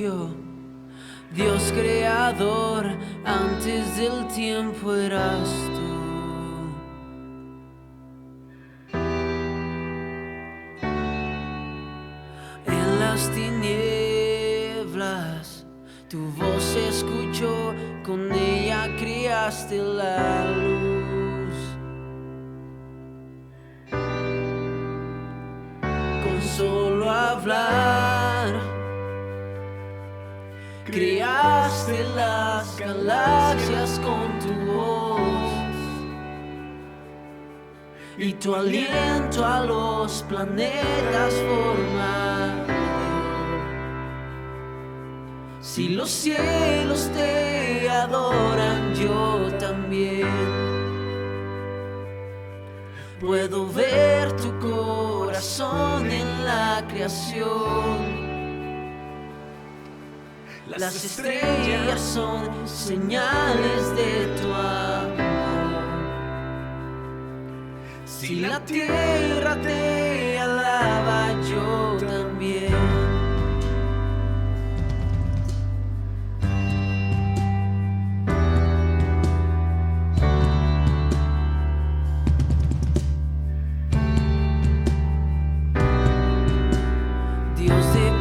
principio, Dios creador, antes del tiempo eras tú. En las tinieblas tu voz se escuchó, con ella creaste la luz. Con solo hablar creaste las galaxias con tu voz, y tu aliento a los planetas formar. Si los cielos te adoran, yo también puedo ver tu corazón en la creación. Las estrellas son señales de tu amor. Si la tierra te alaba, yo también. Dios de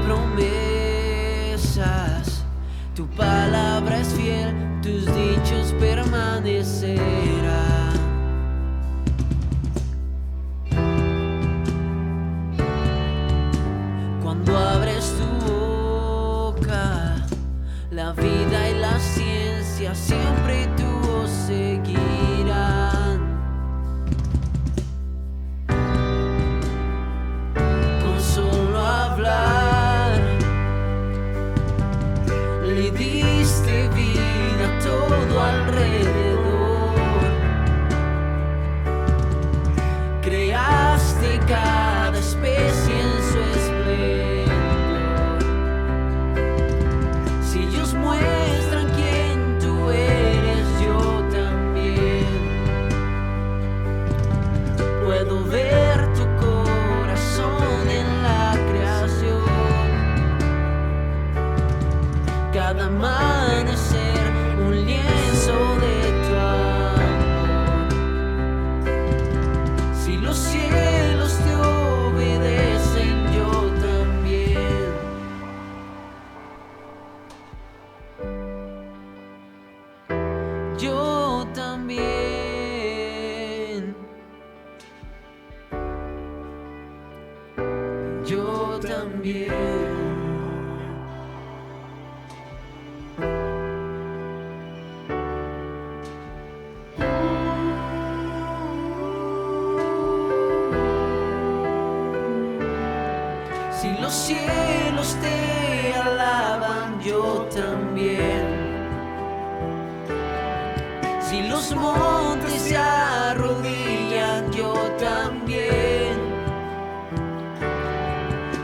promesas, tu palabra es fiel, tus dichos permanecerán. Cuando abres tu boca, la vida y la ciencia siempre tu voz seguirán. Con solo hablar le diste vida a todo alrededor. Creaste cada especie en su esplendor. Si ellos muestran quién tú eres, yo también puedo ver tu corazón en la creación. Cada amanecer un lienzo de tu amor. Si los cielos te obedecen, yo también. Yo también. Yo también. Si los cielos te alaban, yo también. Si los montes se arrodillan, yo también.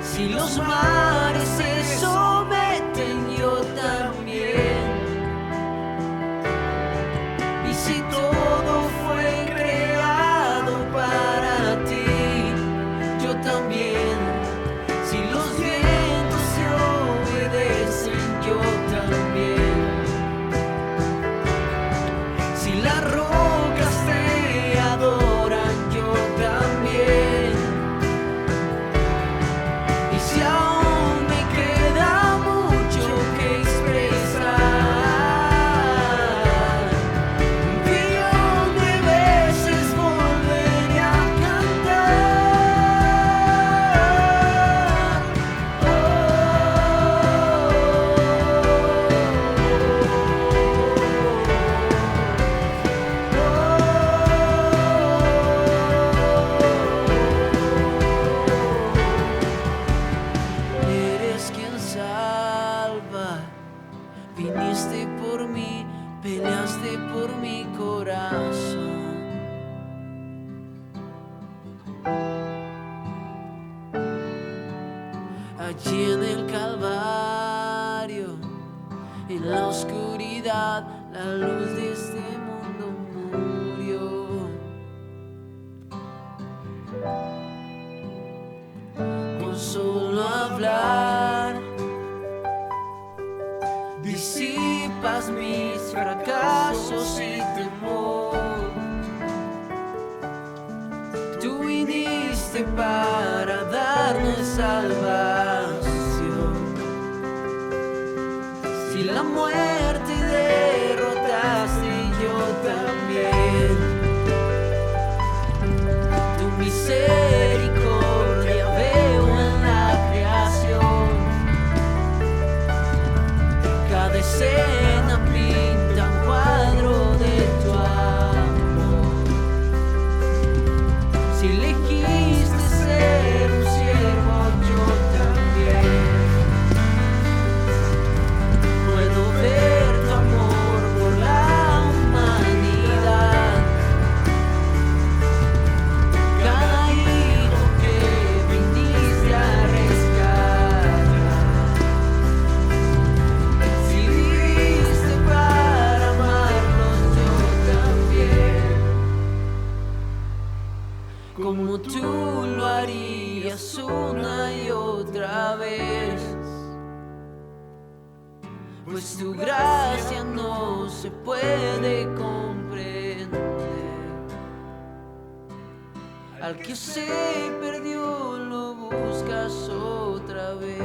Si los mares se someten, yo también. Y si todo fue creado para ti, yo también. Si los vientos se obedecen, yo también. Si las rocas te adoran, yo también. Y si aún me queda mucho que expresar, un billón de veces volveré a cantar. Eres quien salva, viniste por mí, peleaste por mi corazón. Allí en el Calvario, en la oscuridad, la luz de este mundo murió. Con solo hablar fracasos y temor. Tú viniste para darnos salvación. Si la muerte derrotaste, yo también. Tu misericordia veo en la creación. Cada escena pinta un cuadro de tu amor. Si elegiste ser un siervo, yo también. Puedo ver tu amor por la humanidad. Cada hijo que viniste a rescatar. Si viviste para amarlos, yo también. Como tú lo harías una y otra vez. Pues tu gracia no se puede comprender. Al que se perdió lo buscas otra vez.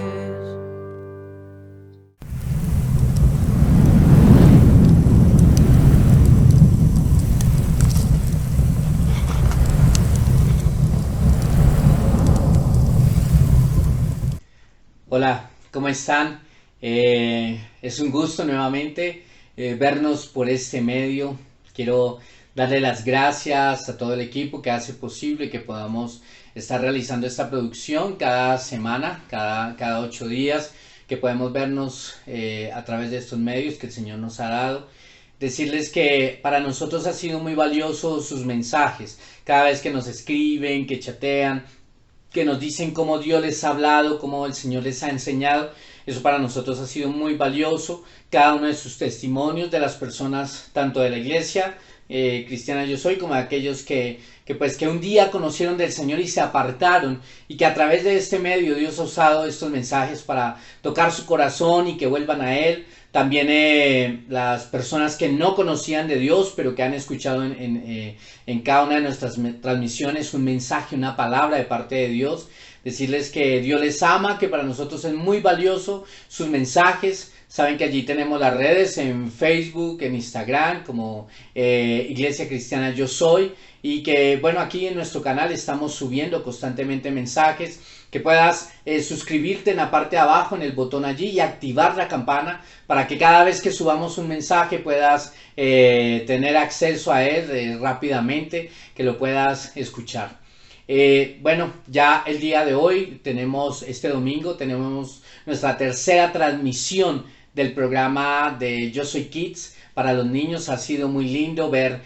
Hola, ¿cómo están? Es un gusto nuevamente vernos por este medio. Quiero darle las gracias a todo el equipo que hace posible que podamos estar realizando esta producción cada semana, cada 8 días, que podemos vernos a través de estos medios que el Señor nos ha dado. Decirles que para nosotros ha sido muy valioso sus mensajes, cada vez que nos escriben, que chatean, que nos dicen cómo Dios les ha hablado, cómo el Señor les ha enseñado. Eso para nosotros ha sido muy valioso. Cada uno de sus testimonios de las personas, tanto de la iglesia cristiana Yo Soy, como de aquellos que un día conocieron del Señor y se apartaron, y que a través de este medio Dios ha usado estos mensajes para tocar su corazón y que vuelvan a Él. También las personas que no conocían de Dios, pero que han escuchado en cada una de nuestras transmisiones un mensaje, una palabra de parte de Dios. Decirles que Dios les ama, que para nosotros es muy valioso sus mensajes. Saben que allí tenemos las redes en Facebook, en Instagram, como Iglesia Cristiana Yo Soy. Y que, bueno, aquí en nuestro canal estamos subiendo constantemente mensajes. Que puedas suscribirte en la parte de abajo, en el botón allí, y activar la campana para que cada vez que subamos un mensaje puedas tener acceso a él rápidamente, que lo puedas escuchar. Bueno, ya el día de hoy este domingo tenemos nuestra tercera transmisión del programa de Yo Soy Kids. Para los niños ha sido muy lindo ver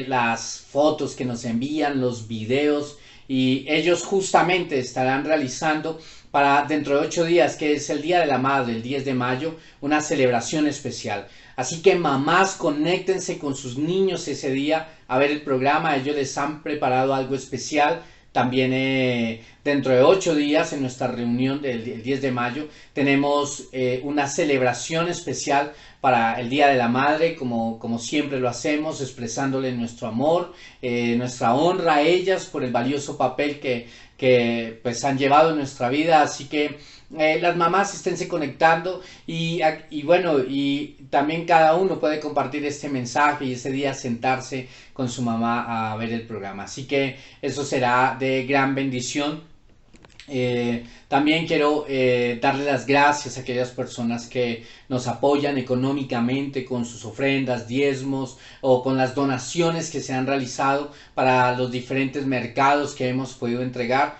las fotos que nos envían, los videos, y ellos justamente estarán realizando para dentro de 8 días, que es el Día de la Madre, el 10 de mayo, una celebración especial. Así que mamás, conéctense con sus niños ese día a ver el programa. Ellos les han preparado algo especial. También dentro de 8 días, en nuestra reunión del 10 de mayo, tenemos una celebración especial para el Día de la Madre, como siempre lo hacemos, expresándole nuestro amor, nuestra honra a ellas por el valioso papel que pues han llevado en nuestra vida. Así que las mamás esténse conectando y bueno, y también cada uno puede compartir este mensaje y ese día sentarse con su mamá a ver el programa. Así que eso será de gran bendición. También quiero darle las gracias a aquellas personas que nos apoyan económicamente con sus ofrendas, diezmos, o con las donaciones que se han realizado para los diferentes mercados que hemos podido entregar.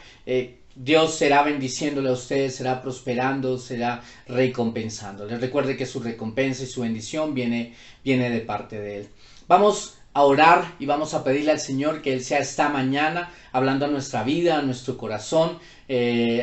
Dios será bendiciéndole a ustedes, será prosperando, será recompensando. Les recuerde que su recompensa y su bendición viene de parte de Él. Vamos a orar y vamos a pedirle al Señor que Él sea esta mañana hablando a nuestra vida, a nuestro corazón.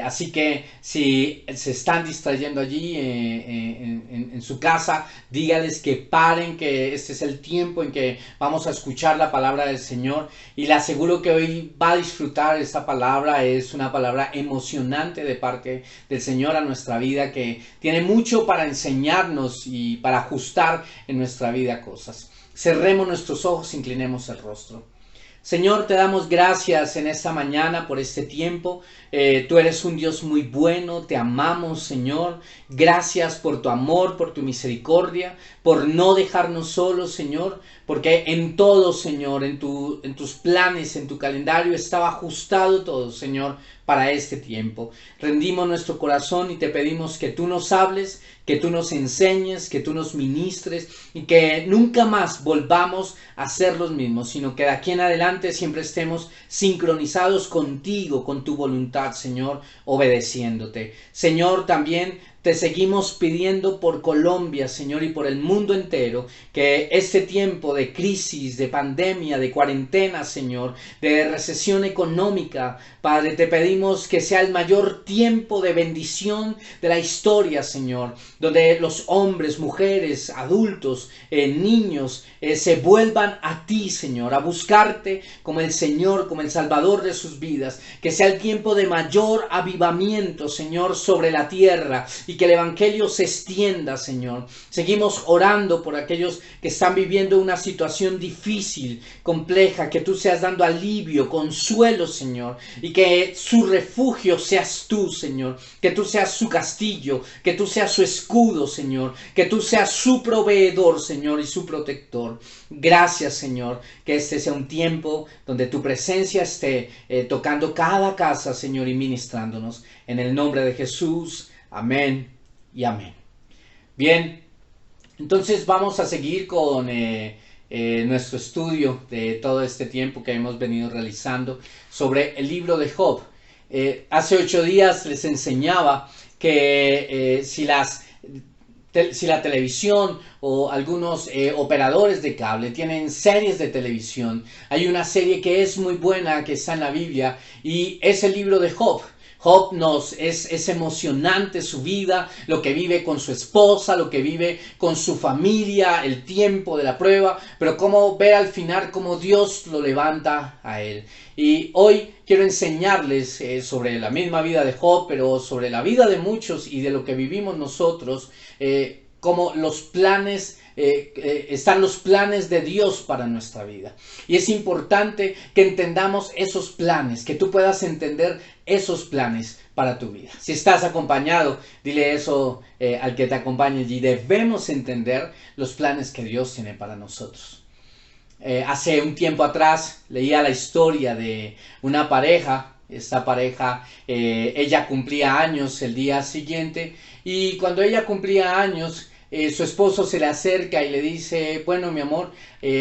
Así que si se están distrayendo allí en su casa, dígales que paren, que este es el tiempo en que vamos a escuchar la palabra del Señor, y le aseguro que hoy va a disfrutar esta palabra. Es una palabra emocionante de parte del Señor a nuestra vida, que tiene mucho para enseñarnos y para ajustar en nuestra vida cosas. Cerremos nuestros ojos, inclinemos el rostro. Señor, te damos gracias en esta mañana por este tiempo. Tú eres un Dios muy bueno, te amamos, Señor. Gracias por tu amor, por tu misericordia, por no dejarnos solos, Señor, porque en todo, Señor, en tus planes, en tu calendario estaba ajustado todo, Señor, para este tiempo. Rendimos nuestro corazón y te pedimos que tú nos hables, que tú nos enseñes, que tú nos ministres y que nunca más volvamos a ser los mismos, sino que de aquí en adelante siempre estemos sincronizados contigo, con tu voluntad, Señor, obedeciéndote. Señor, también te seguimos pidiendo por Colombia, Señor, y por el mundo entero, que este tiempo de crisis, de pandemia, de cuarentena, Señor, de recesión económica, Padre, te pedimos que sea el mayor tiempo de bendición de la historia, Señor, donde los hombres, mujeres, adultos, niños, se vuelvan a ti, Señor, a buscarte como el Señor, como el Salvador de sus vidas, que sea el tiempo de mayor avivamiento, Señor, sobre la tierra, y que el Evangelio se extienda, Señor. Seguimos orando por aquellos que están viviendo una situación difícil, compleja, que tú seas dando alivio, consuelo, Señor, y que su refugio seas tú, Señor, que tú seas su castillo, que tú seas su escudo, Señor, que tú seas su proveedor, Señor, y su protector. Gracias, Señor, que este sea un tiempo donde tu presencia esté tocando cada casa, Señor, y ministrándonos. En el nombre de Jesús. Amén y amén. Bien, entonces vamos a seguir con nuestro estudio de todo este tiempo que hemos venido realizando sobre el libro de Job. Hace 8 días les enseñaba que si la televisión o algunos operadores de cable tienen series de televisión, hay una serie que es muy buena, que está en la Biblia, y es el libro de Job. Job es emocionante su vida, lo que vive con su esposa, lo que vive con su familia, el tiempo de la prueba, pero cómo ver al final cómo Dios lo levanta a él. Y hoy quiero enseñarles sobre la misma vida de Job, pero sobre la vida de muchos y de lo que vivimos nosotros, como los planes están los planes de Dios para nuestra vida. Y es importante que entendamos esos planes, que tú puedas entender esos planes para tu vida. Si estás acompañado, dile eso al que te acompañe, y debemos entender los planes que Dios tiene para nosotros. Hace un tiempo atrás leía la historia de una pareja. Esta pareja, ella cumplía años el día siguiente, y cuando ella cumplía años, su esposo se le acerca y le dice: bueno, mi amor,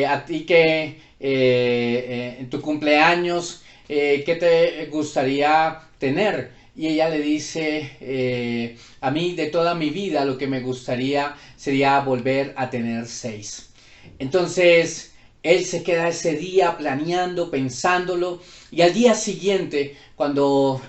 a ti que en tu cumpleaños, ¿qué te gustaría tener? Y ella le dice: a mí de toda mi vida lo que me gustaría sería volver a tener 6. Entonces él se queda ese día planeando, pensándolo, y al día siguiente, cuando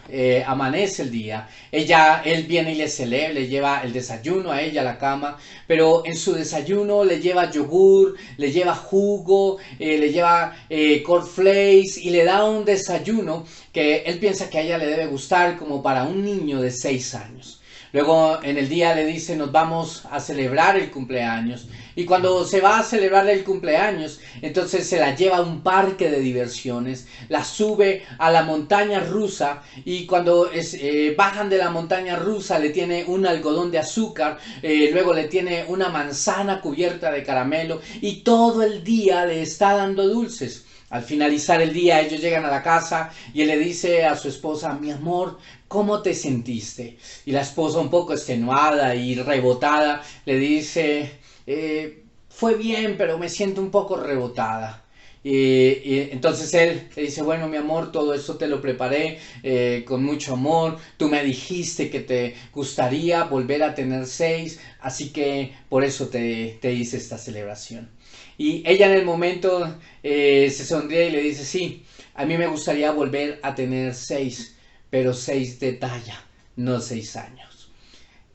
amanece el día, él viene y le lleva el desayuno a ella a la cama, pero en su desayuno le lleva yogur, le lleva jugo, le lleva cornflakes, y le da un desayuno que él piensa que a ella le debe gustar, como para un niño de 6 años. Luego en el día le dice: nos vamos a celebrar el cumpleaños. Y cuando se va a celebrar el cumpleaños, entonces se la lleva a un parque de diversiones, la sube a la montaña rusa, y cuando bajan de la montaña rusa le tiene un algodón de azúcar, luego le tiene una manzana cubierta de caramelo, y todo el día le está dando dulces. Al finalizar el día, ellos llegan a la casa y él le dice a su esposa: mi amor, ¿cómo te sentiste? Y la esposa, un poco extenuada y rebotada, le dice: fue bien, pero me siento un poco rebotada. Y entonces él le dice: bueno, mi amor, todo eso te lo preparé con mucho amor. Tú me dijiste que te gustaría volver a tener 6, así que por eso te hice esta celebración. Y ella en el momento se sonríe y le dice: sí, a mí me gustaría volver a tener 6, pero 6 de talla, no 6 años.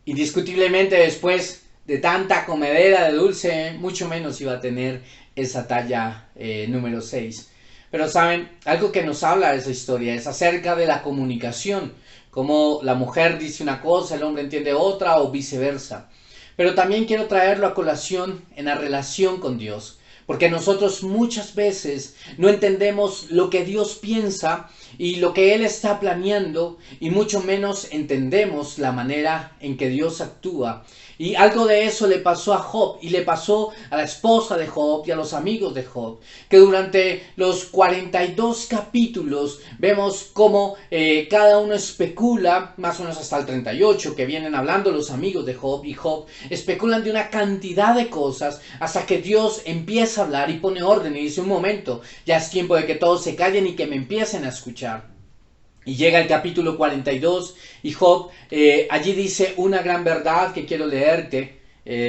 Indiscutiblemente después de tanta comedera de dulce, mucho menos iba a tener esa talla número 6. Pero saben, algo que nos habla de esa historia es acerca de la comunicación, como la mujer dice una cosa, el hombre entiende otra o viceversa. Pero también quiero traerlo a colación en la relación con Dios, porque nosotros muchas veces no entendemos lo que Dios piensa y lo que Él está planeando, y mucho menos entendemos la manera en que Dios actúa. Y algo de eso le pasó a Job, y le pasó a la esposa de Job y a los amigos de Job, que durante los 42 capítulos vemos cómo cada uno especula, más o menos hasta el 38, que vienen hablando los amigos de Job, y Job especulan de una cantidad de cosas hasta que Dios empieza a hablar y pone orden y dice: un momento, ya es tiempo de que todos se callen y que me empiecen a escuchar. Y llega el capítulo 42 y Job allí dice una gran verdad que quiero leerte.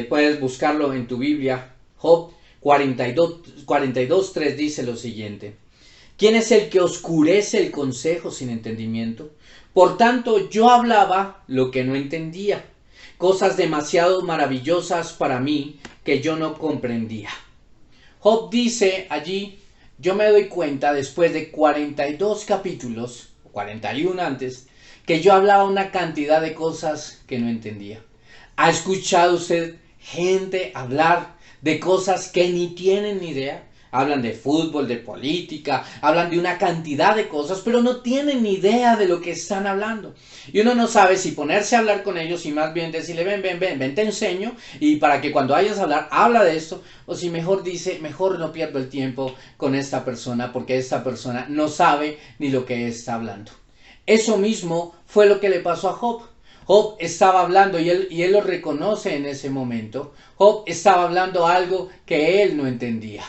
Puedes buscarlo en tu Biblia. Job 42:3 dice lo siguiente: ¿quién es el que oscurece el consejo sin entendimiento? Por tanto, yo hablaba lo que no entendía, cosas demasiado maravillosas para mí que yo no comprendía. Job dice allí: yo me doy cuenta después de 42 capítulos, 41 antes, que yo hablaba una cantidad de cosas que no entendía. ¿Ha escuchado usted gente hablar de cosas que ni tienen ni idea? Hablan de fútbol, de política, hablan de una cantidad de cosas, pero no tienen ni idea de lo que están hablando. Y uno no sabe si ponerse a hablar con ellos y más bien decirle: ven, te enseño, y para que cuando vayas a hablar, habla de esto, o si mejor dice: mejor no pierdo el tiempo con esta persona, porque esta persona no sabe ni lo que está hablando. Eso mismo fue lo que le pasó a Job. Job estaba hablando, y él lo reconoce en ese momento. Job estaba hablando algo que él no entendía.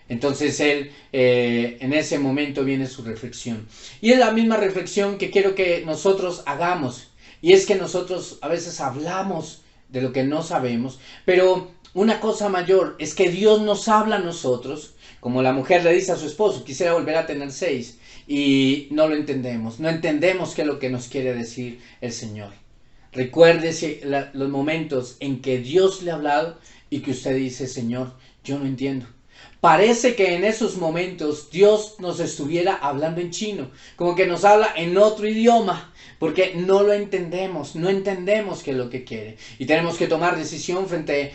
Entonces él, en ese momento viene su reflexión. Y es la misma reflexión que quiero que nosotros hagamos. Y es que nosotros a veces hablamos de lo que no sabemos, pero una cosa mayor es que Dios nos habla a nosotros, como la mujer le dice a su esposo: quisiera volver a tener 6, y no lo entendemos. No entendemos qué es lo que nos quiere decir el Señor. Recuérdese los momentos en que Dios le ha hablado y que usted dice: Señor, yo no entiendo. Parece que en esos momentos Dios nos estuviera hablando en chino, como que nos habla en otro idioma, porque no lo entendemos, no entendemos qué es lo que quiere. Y tenemos que tomar decisión frente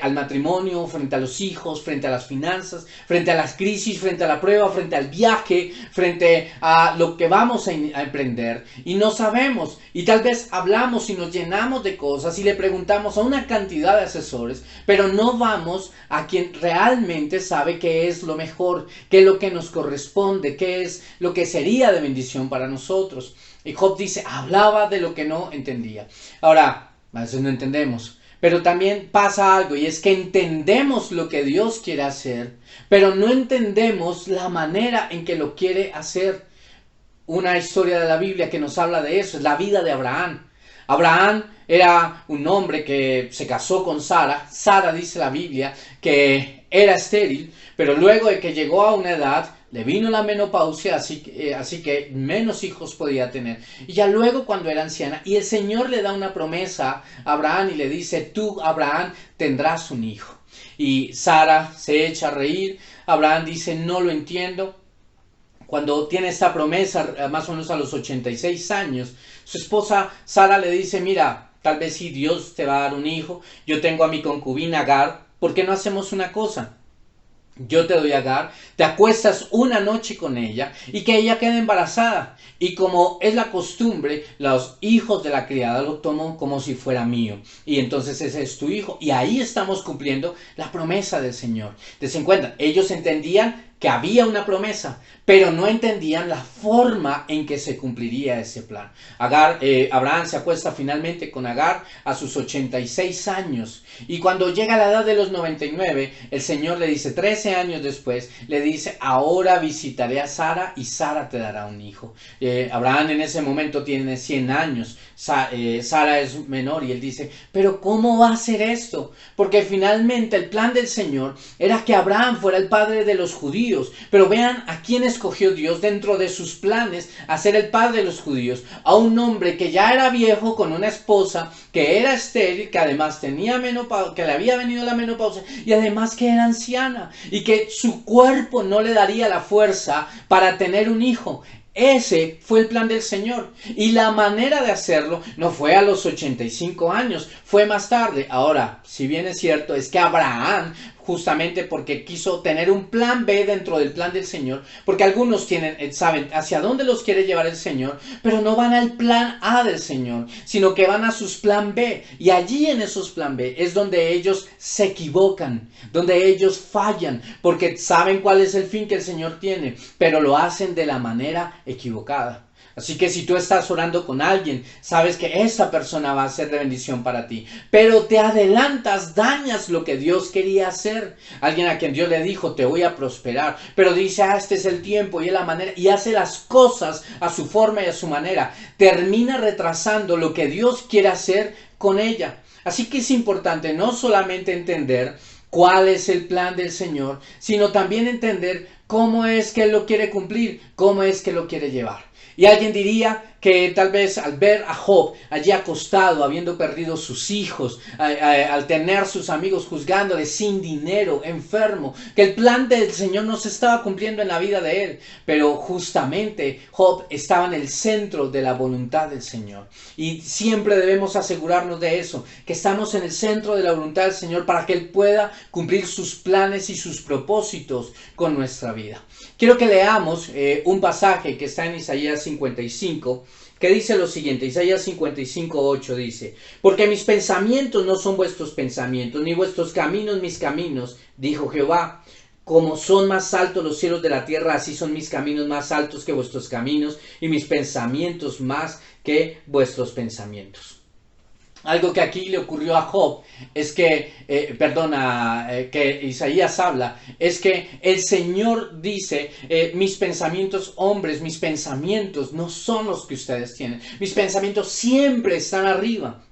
al matrimonio, frente a los hijos, frente a las finanzas, frente a las crisis, frente a la prueba, frente al viaje, frente a lo que vamos a emprender. Y no sabemos, y tal vez hablamos y nos llenamos de cosas y le preguntamos a una cantidad de asesores, pero no vamos a quien realmente sabe qué es lo mejor, qué es lo que nos corresponde, qué es lo que sería de bendición para nosotros. Y Job dice: hablaba de lo que no entendía. Ahora, a veces no entendemos, pero también pasa algo, y es que entendemos lo que Dios quiere hacer, pero no entendemos la manera en que lo quiere hacer. Una historia de la Biblia que nos habla de eso es la vida de Abraham. Abraham era un hombre que se casó con Sara. Sara, dice la Biblia, que era estéril, pero luego de que llegó a una edad, le vino la menopausia, así que menos hijos podía tener. Y ya luego, cuando era anciana, y el Señor le da una promesa a Abraham y le dice: tú, Abraham, tendrás un hijo. Y Sara se echa a reír. Abraham dice: no lo entiendo. Cuando tiene esta promesa, más o menos a los 86 años, su esposa Sara le dice: mira, tal vez si Dios te va a dar un hijo, yo tengo a mi concubina Agar, ¿por qué no hacemos una cosa? Yo te doy a Agar, te acuestas una noche con ella y que ella quede embarazada. Y como es la costumbre, los hijos de la criada lo toman como si fuera mío. Y entonces ese es tu hijo. Y ahí estamos cumpliendo la promesa del Señor. Desen cuenta, ellos entendían que había una promesa, pero no entendían la forma en que se cumpliría ese plan. Abraham se acuesta finalmente con Agar a sus 86 años, y cuando llega a la edad de los 99, el Señor le dice, 13 años después, le dice: ahora visitaré a Sara y Sara te dará un hijo. Abraham en ese momento tiene 100 años, Sara es menor, y él dice: pero ¿cómo va a ser esto? Porque finalmente el plan del Señor era que Abraham fuera el padre de los judíos, judíos. Pero vean a quién escogió Dios dentro de sus planes a ser el padre de los judíos. A un hombre que ya era viejo con una esposa que era estéril, que además tenía menopausia, que le había venido la menopausia y además que era anciana y que su cuerpo no le daría la fuerza para tener un hijo. Ese fue el plan del Señor y la manera de hacerlo no fue a los 85 años, fue más tarde. Ahora, si bien es cierto, es que Abraham, justamente porque quiso tener un plan B dentro del plan del Señor, porque algunos saben hacia dónde los quiere llevar el Señor, pero no van al plan A del Señor, sino que van a sus plan B, y allí en esos plan B es donde ellos se equivocan, donde ellos fallan, porque saben cuál es el fin que el Señor tiene, pero lo hacen de la manera equivocada. Así que si tú estás orando con alguien, sabes que esa persona va a ser de bendición para ti, pero te adelantas, dañas lo que Dios quería hacer. Alguien a quien Dios le dijo, te voy a prosperar, pero dice, este es el tiempo y es la manera, y hace las cosas a su forma y a su manera. Termina retrasando lo que Dios quiere hacer con ella. Así que es importante no solamente entender cuál es el plan del Señor, sino también entender cómo es que Él lo quiere cumplir, cómo es que lo quiere llevar. Y alguien diría que tal vez al ver a Job allí acostado, habiendo perdido sus hijos, al tener sus amigos juzgándole sin dinero, enfermo, que el plan del Señor no se estaba cumpliendo en la vida de él. Pero justamente Job estaba en el centro de la voluntad del Señor. Y siempre debemos asegurarnos de eso, que estamos en el centro de la voluntad del Señor para que Él pueda cumplir sus planes y sus propósitos con nuestra vida. Quiero que leamos un pasaje que está en Isaías 55, que dice lo siguiente. Isaías 55:8 dice: porque mis pensamientos no son vuestros pensamientos, ni vuestros caminos mis caminos, dijo Jehová. Como son más altos los cielos de la tierra, así son mis caminos más altos que vuestros caminos, y mis pensamientos más que vuestros pensamientos. Algo que aquí le ocurrió a Job es que, que Isaías habla, es que el Señor dice, mis pensamientos, hombres, mis pensamientos no son los que ustedes tienen. Mis pensamientos siempre están arriba.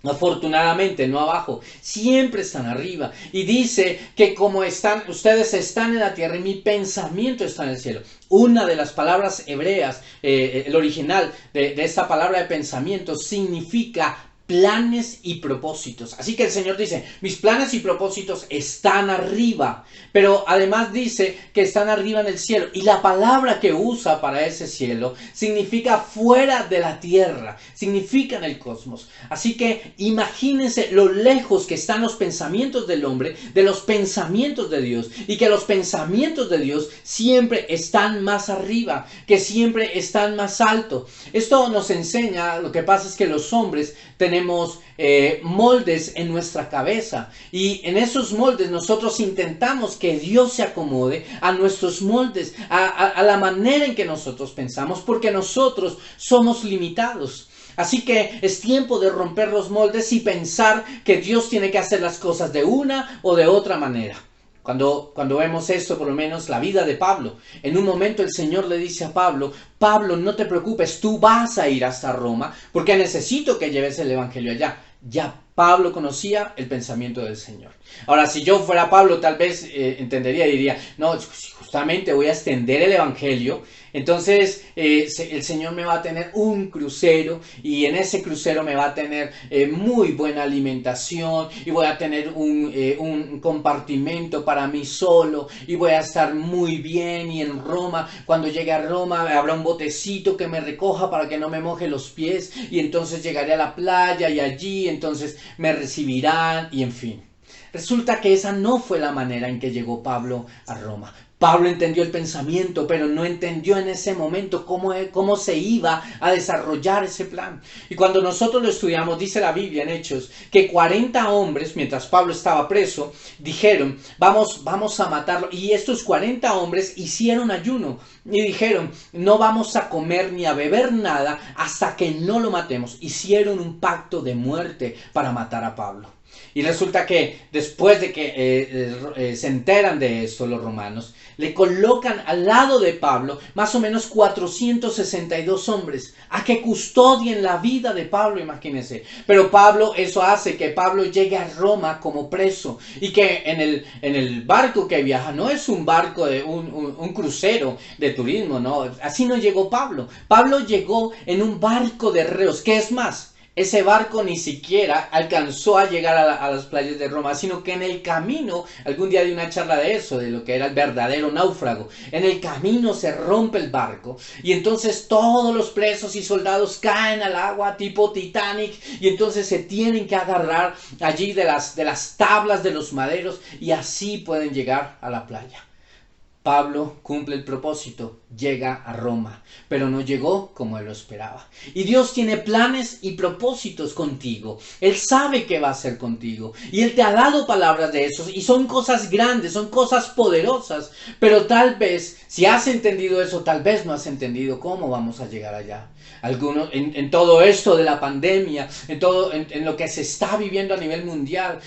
Afortunadamente, no abajo, siempre están arriba. Y dice que como ustedes están en la tierra y mi pensamiento está en el cielo. Una de las palabras hebreas, el original de esta palabra de pensamiento significa planes y propósitos. Así que el Señor dice, mis planes y propósitos están arriba, pero además dice que están arriba en el cielo, y la palabra que usa para ese cielo significa fuera de la tierra, significa en el cosmos. Así que imagínense lo lejos que están los pensamientos del hombre de los pensamientos de Dios, y que los pensamientos de Dios siempre están más arriba, que siempre están más alto. Esto nos enseña, lo que pasa es que los hombres tenemos moldes en nuestra cabeza, y en esos moldes nosotros intentamos que Dios se acomode a nuestros moldes, a la manera en que nosotros pensamos, porque nosotros somos limitados. Así que es tiempo de romper los moldes y pensar que Dios tiene que hacer las cosas de una o de otra manera. Cuando vemos esto, por lo menos la vida de Pablo, en un momento el Señor le dice a Pablo, Pablo, no te preocupes, tú vas a ir hasta Roma porque necesito que lleves el evangelio allá. Ya Pablo conocía el pensamiento del Señor. Ahora, si yo fuera Pablo, tal vez entendería y diría, no, justamente voy a extender el evangelio. Entonces el Señor me va a tener un crucero, y en ese crucero me va a tener muy buena alimentación, y voy a tener un compartimento para mí solo, y voy a estar muy bien, y en Roma, cuando llegue a Roma habrá un botecito que me recoja para que no me moje los pies, y entonces llegaré a la playa y allí entonces me recibirán, y en fin. Resulta que esa no fue la manera en que llegó Pablo a Roma. Pablo entendió el pensamiento, pero no entendió en ese momento cómo se iba a desarrollar ese plan. Y cuando nosotros lo estudiamos, dice la Biblia en Hechos, que 40 hombres, mientras Pablo estaba preso, dijeron, vamos a matarlo. Y estos 40 hombres hicieron ayuno y dijeron, no vamos a comer ni a beber nada hasta que no lo matemos. Hicieron un pacto de muerte para matar a Pablo. Y resulta que después de que se enteran de esto los romanos, le colocan al lado de Pablo más o menos 462 hombres a que custodien la vida de Pablo, imagínense. Pero Pablo, eso hace que Pablo llegue a Roma como preso y que en el barco que viaja no es un barco de un crucero de turismo, no, así no llegó Pablo. Pablo llegó en un barco de reos, que es más, ese barco ni siquiera alcanzó a llegar a las playas de Roma, sino que en el camino, algún día di una charla de eso, de lo que era el verdadero náufrago, en el camino se rompe el barco y entonces todos los presos y soldados caen al agua tipo Titanic y entonces se tienen que agarrar allí de las tablas de los maderos y así pueden llegar a la playa. Pablo cumple el propósito, llega a Roma, pero no llegó como él lo esperaba. Y Dios tiene planes y propósitos contigo. Él sabe qué va a hacer contigo. Y Él te ha dado palabras de esos. Y son cosas grandes, son cosas poderosas. Pero tal vez, si has entendido eso, tal vez no has entendido cómo vamos a llegar allá. Algunos, en todo esto de la pandemia, en lo que se está viviendo a nivel mundial,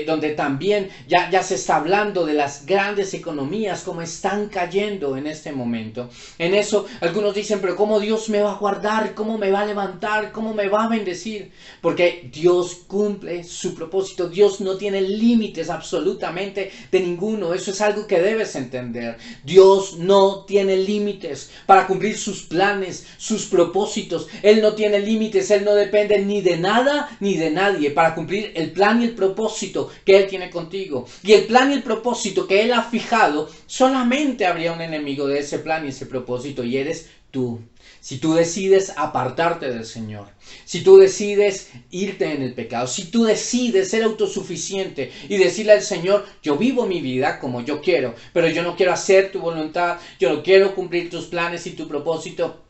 donde también ya se está hablando de las grandes economías, cómo están cayendo en este momento. En eso algunos dicen, pero ¿cómo Dios me va a guardar? ¿Cómo me va a levantar? ¿Cómo me va a bendecir? Porque Dios cumple su propósito. Dios no tiene límites absolutamente de ninguno. Eso es algo que debes entender. Dios no tiene límites para cumplir sus planes, sus propósitos. Él no tiene límites, Él no depende ni de nada ni de nadie para cumplir el plan y el propósito que Él tiene contigo. Y el plan y el propósito que Él ha fijado, solamente habría un enemigo de ese plan y ese propósito y eres tú. Si tú decides apartarte del Señor, si tú decides irte en el pecado, si tú decides ser autosuficiente y decirle al Señor, yo vivo mi vida como yo quiero, pero yo no quiero hacer tu voluntad, yo no quiero cumplir tus planes y tu propósito,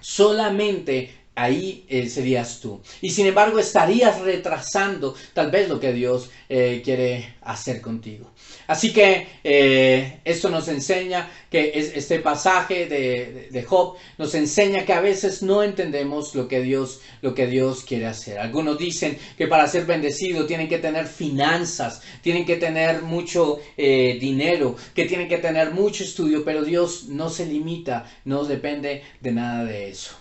solamente ahí serías tú. Y sin embargo estarías retrasando tal vez lo que Dios quiere hacer contigo. Así que esto nos enseña que este pasaje de Job nos enseña que a veces no entendemos lo que Dios quiere hacer. Algunos dicen que para ser bendecido tienen que tener finanzas, tienen que tener mucho dinero, que tienen que tener mucho estudio, pero Dios no se limita, no depende de nada de eso.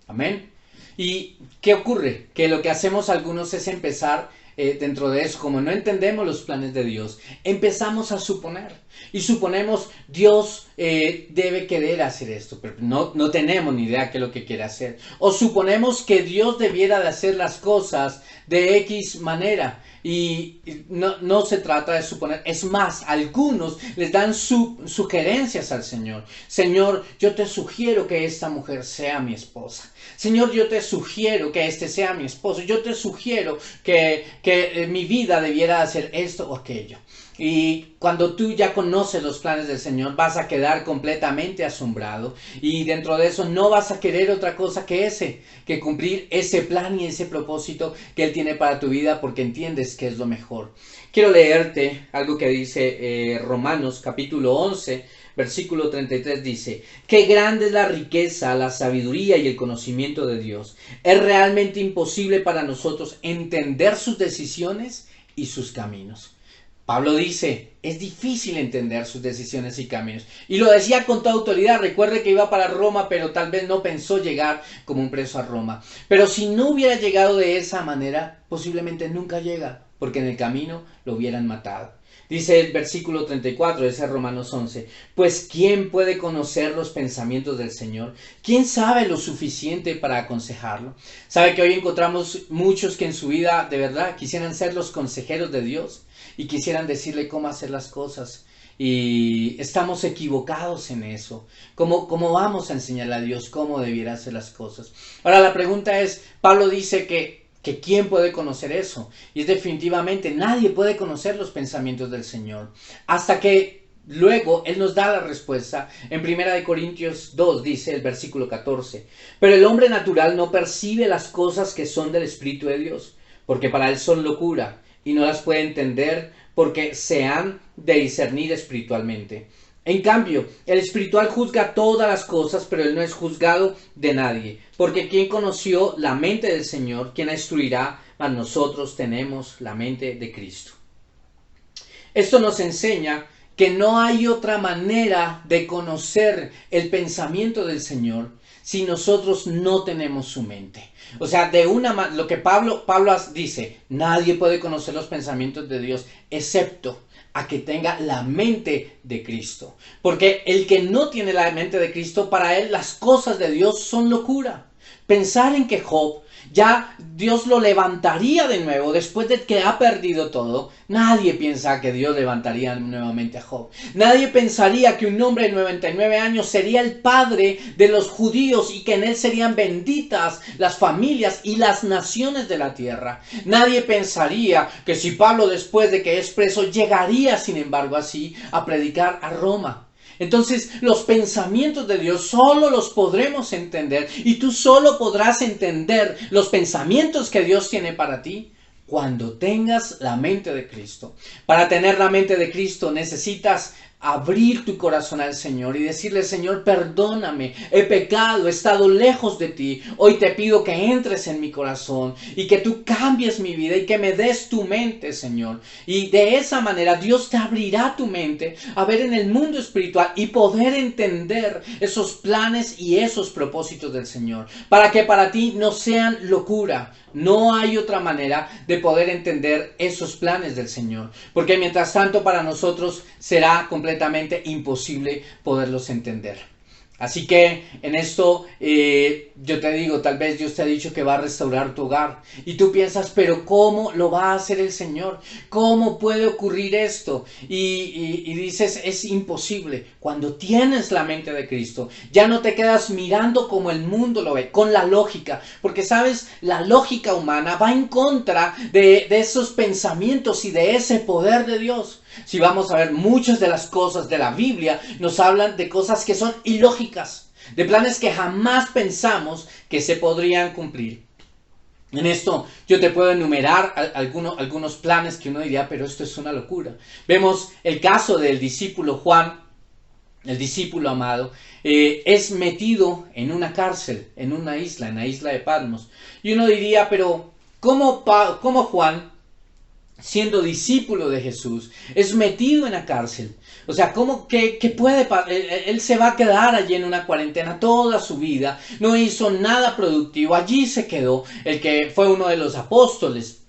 Amén. ¿Y qué ocurre? Que lo que hacemos algunos es empezar dentro de eso, como no entendemos los planes de Dios, empezamos a suponer. Y suponemos, Dios debe querer hacer esto, pero no tenemos ni idea qué es lo que quiere hacer. O suponemos que Dios debiera de hacer las cosas de X manera. Y no se trata de suponer. Es más, algunos les dan sugerencias al Señor. Señor, yo te sugiero que esta mujer sea mi esposa. Señor, yo te sugiero que este sea mi esposo. Yo te sugiero que mi vida debiera hacer esto o aquello. Y cuando tú ya conoces los planes del Señor, vas a quedar completamente asombrado. Y dentro de eso no vas a querer otra cosa que cumplir ese plan y ese propósito que Él tiene para tu vida, porque entiendes que es lo mejor. Quiero leerte algo que dice Romanos capítulo 11, versículo 33, dice: qué grande es la riqueza, la sabiduría y el conocimiento de Dios. Es realmente imposible para nosotros entender sus decisiones y sus caminos. Pablo dice, es difícil entender sus decisiones y caminos. Y lo decía con toda autoridad. Recuerde que iba para Roma, pero tal vez no pensó llegar como un preso a Roma. Pero si no hubiera llegado de esa manera, posiblemente nunca llega, porque en el camino lo hubieran matado. Dice el versículo 34 de ese Romanos 11, pues ¿quién puede conocer los pensamientos del Señor? ¿Quién sabe lo suficiente para aconsejarlo? ¿Sabe que hoy encontramos muchos que en su vida de verdad quisieran ser los consejeros de Dios y quisieran decirle cómo hacer las cosas? Y estamos equivocados en eso. ¿Cómo vamos a enseñarle a Dios cómo debiera hacer las cosas? Ahora la pregunta es, Pablo dice que ¿quién puede conocer eso? Y es definitivamente nadie puede conocer los pensamientos del Señor. Hasta que luego Él nos da la respuesta. En 1 Corintios 2 dice el versículo 14. Pero el hombre natural no percibe las cosas que son del Espíritu de Dios, porque para él son locura y no las puede entender porque se han de discernir espiritualmente. En cambio, el espiritual juzga todas las cosas, pero él no es juzgado de nadie. Porque ¿quién conoció la mente del Señor? ¿Quién la instruirá? mas nosotros tenemos la mente de Cristo. Esto nos enseña que no hay otra manera de conocer el pensamiento del Señor si nosotros no tenemos su mente. O sea, lo que Pablo dice, nadie puede conocer los pensamientos de Dios excepto a que tenga la mente de Cristo. Porque el que no tiene la mente de Cristo, para él las cosas de Dios son locura. Pensar en que Job, ya Dios lo levantaría de nuevo después de que ha perdido todo. Nadie piensa que Dios levantaría nuevamente a Job. Nadie pensaría que un hombre de 99 años sería el padre de los judíos y que en él serían benditas las familias y las naciones de la tierra. Nadie pensaría que si Pablo, después de que es preso, llegaría sin embargo así a predicar a Roma. Entonces los pensamientos de Dios solo los podremos entender, y tú solo podrás entender los pensamientos que Dios tiene para ti cuando tengas la mente de Cristo. Para tener la mente de Cristo necesitas abrir tu corazón al Señor y decirle: Señor, perdóname, he pecado, he estado lejos de ti. Hoy te pido que entres en mi corazón y que tú cambies mi vida y que me des tu mente, Señor. Y de esa manera Dios te abrirá tu mente a ver en el mundo espiritual y poder entender esos planes y esos propósitos del Señor, para que para ti no sean locura. No hay otra manera de poder entender esos planes del Señor, porque mientras tanto para nosotros será completamente imposible poderlos entender. Así que en esto yo te digo, tal vez Dios te ha dicho que va a restaurar tu hogar y tú piensas: pero ¿cómo lo va a hacer el Señor? ¿Cómo puede ocurrir esto? Y dices: es imposible. Cuando tienes la mente de Cristo, ya no te quedas mirando como el mundo lo ve, con la lógica, porque sabes, la lógica humana va en contra de esos pensamientos y de ese poder de Dios. Si vamos a ver, muchas de las cosas de la Biblia nos hablan de cosas que son ilógicas, de planes que jamás pensamos que se podrían cumplir. En esto yo te puedo enumerar algunos planes que uno diría: pero esto es una locura. Vemos el caso del discípulo Juan, el discípulo amado, es metido en una cárcel, en la isla de Patmos. Y uno diría: pero ¿cómo Juan, siendo discípulo de Jesús, es metido en la cárcel? O sea, ¿cómo que puede pasar? Él se va a quedar allí en una cuarentena toda su vida, no hizo nada productivo, allí se quedó. El que fue uno de los apóstoles,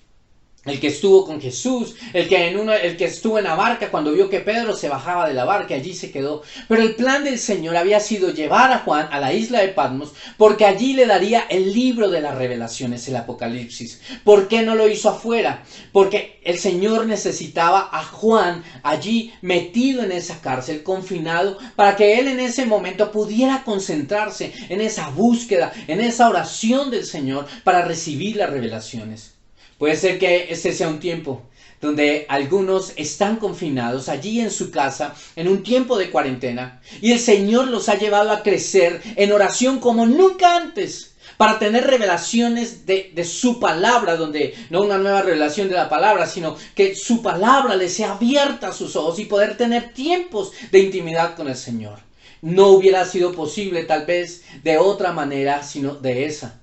el que estuvo con Jesús, el que estuvo en la barca cuando vio que Pedro se bajaba de la barca, allí se quedó. Pero el plan del Señor había sido llevar a Juan a la isla de Patmos, porque allí le daría el libro de las revelaciones, el Apocalipsis. ¿Por qué no lo hizo afuera? Porque el Señor necesitaba a Juan allí metido en esa cárcel, confinado, para que él en ese momento pudiera concentrarse en esa búsqueda, en esa oración del Señor para recibir las revelaciones. Puede ser que este sea un tiempo donde algunos están confinados allí en su casa, en un tiempo de cuarentena, y el Señor los ha llevado a crecer en oración como nunca antes, para tener revelaciones de su palabra, donde no una nueva revelación de la palabra, sino que su palabra les sea abierta a sus ojos y poder tener tiempos de intimidad con el Señor. No hubiera sido posible tal vez de otra manera, sino de esa.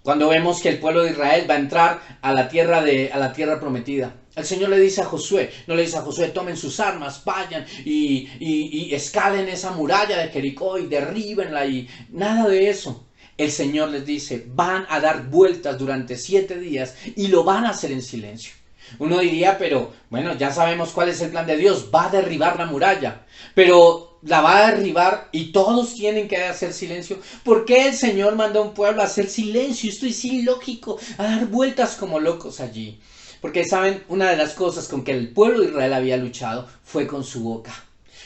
Cuando vemos que el pueblo de Israel va a entrar a la tierra prometida, el Señor le dice a Josué, no le dice a Josué: tomen sus armas, vayan y escalen esa muralla de Jericó y derríbenla, y nada de eso. El Señor les dice: van a dar vueltas durante 7 días y lo van a hacer en silencio. Uno diría: pero bueno, ya sabemos cuál es el plan de Dios, va a derribar la muralla, pero la va a derribar y todos tienen que hacer silencio. ¿Por qué el Señor mandó a un pueblo a hacer silencio? Esto es ilógico, a dar vueltas como locos allí. Porque saben, una de las cosas con que el pueblo de Israel había luchado fue con su boca.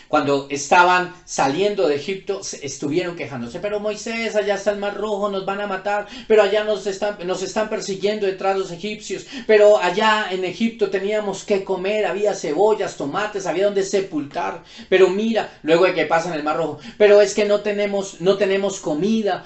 Cuando estaban saliendo de Egipto, estuvieron quejándose: pero Moisés, allá está el Mar Rojo, nos van a matar, pero allá nos están persiguiendo detrás de los egipcios, pero allá en Egipto teníamos que comer, había cebollas, tomates, había donde sepultar, pero mira, luego de que pasan el Mar Rojo, pero es que no tenemos comida,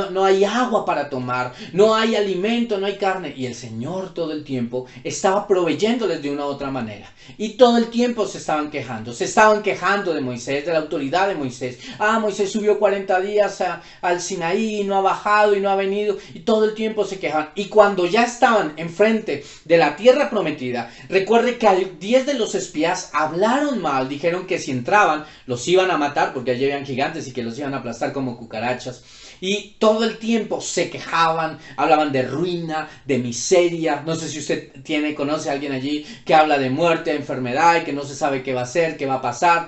no hay agua para tomar, no hay alimento, no hay carne. Y el Señor todo el tiempo estaba proveyéndoles de una u otra manera, y todo el tiempo se estaban quejando. Se estaban quejando de Moisés, de la autoridad de Moisés. Moisés subió 40 días al Sinaí y no ha bajado y no ha venido. Y todo el tiempo se quejaban. Y cuando ya estaban enfrente de la tierra prometida, recuerde que 10 de los espías hablaron mal. Dijeron que si entraban los iban a matar porque allí habían gigantes y que los iban a aplastar como cucarachas. Y todo el tiempo se quejaban, hablaban de ruina, de miseria. No sé si usted conoce a alguien allí que habla de muerte, de enfermedad y que no se sabe qué va a hacer, qué va a pasar,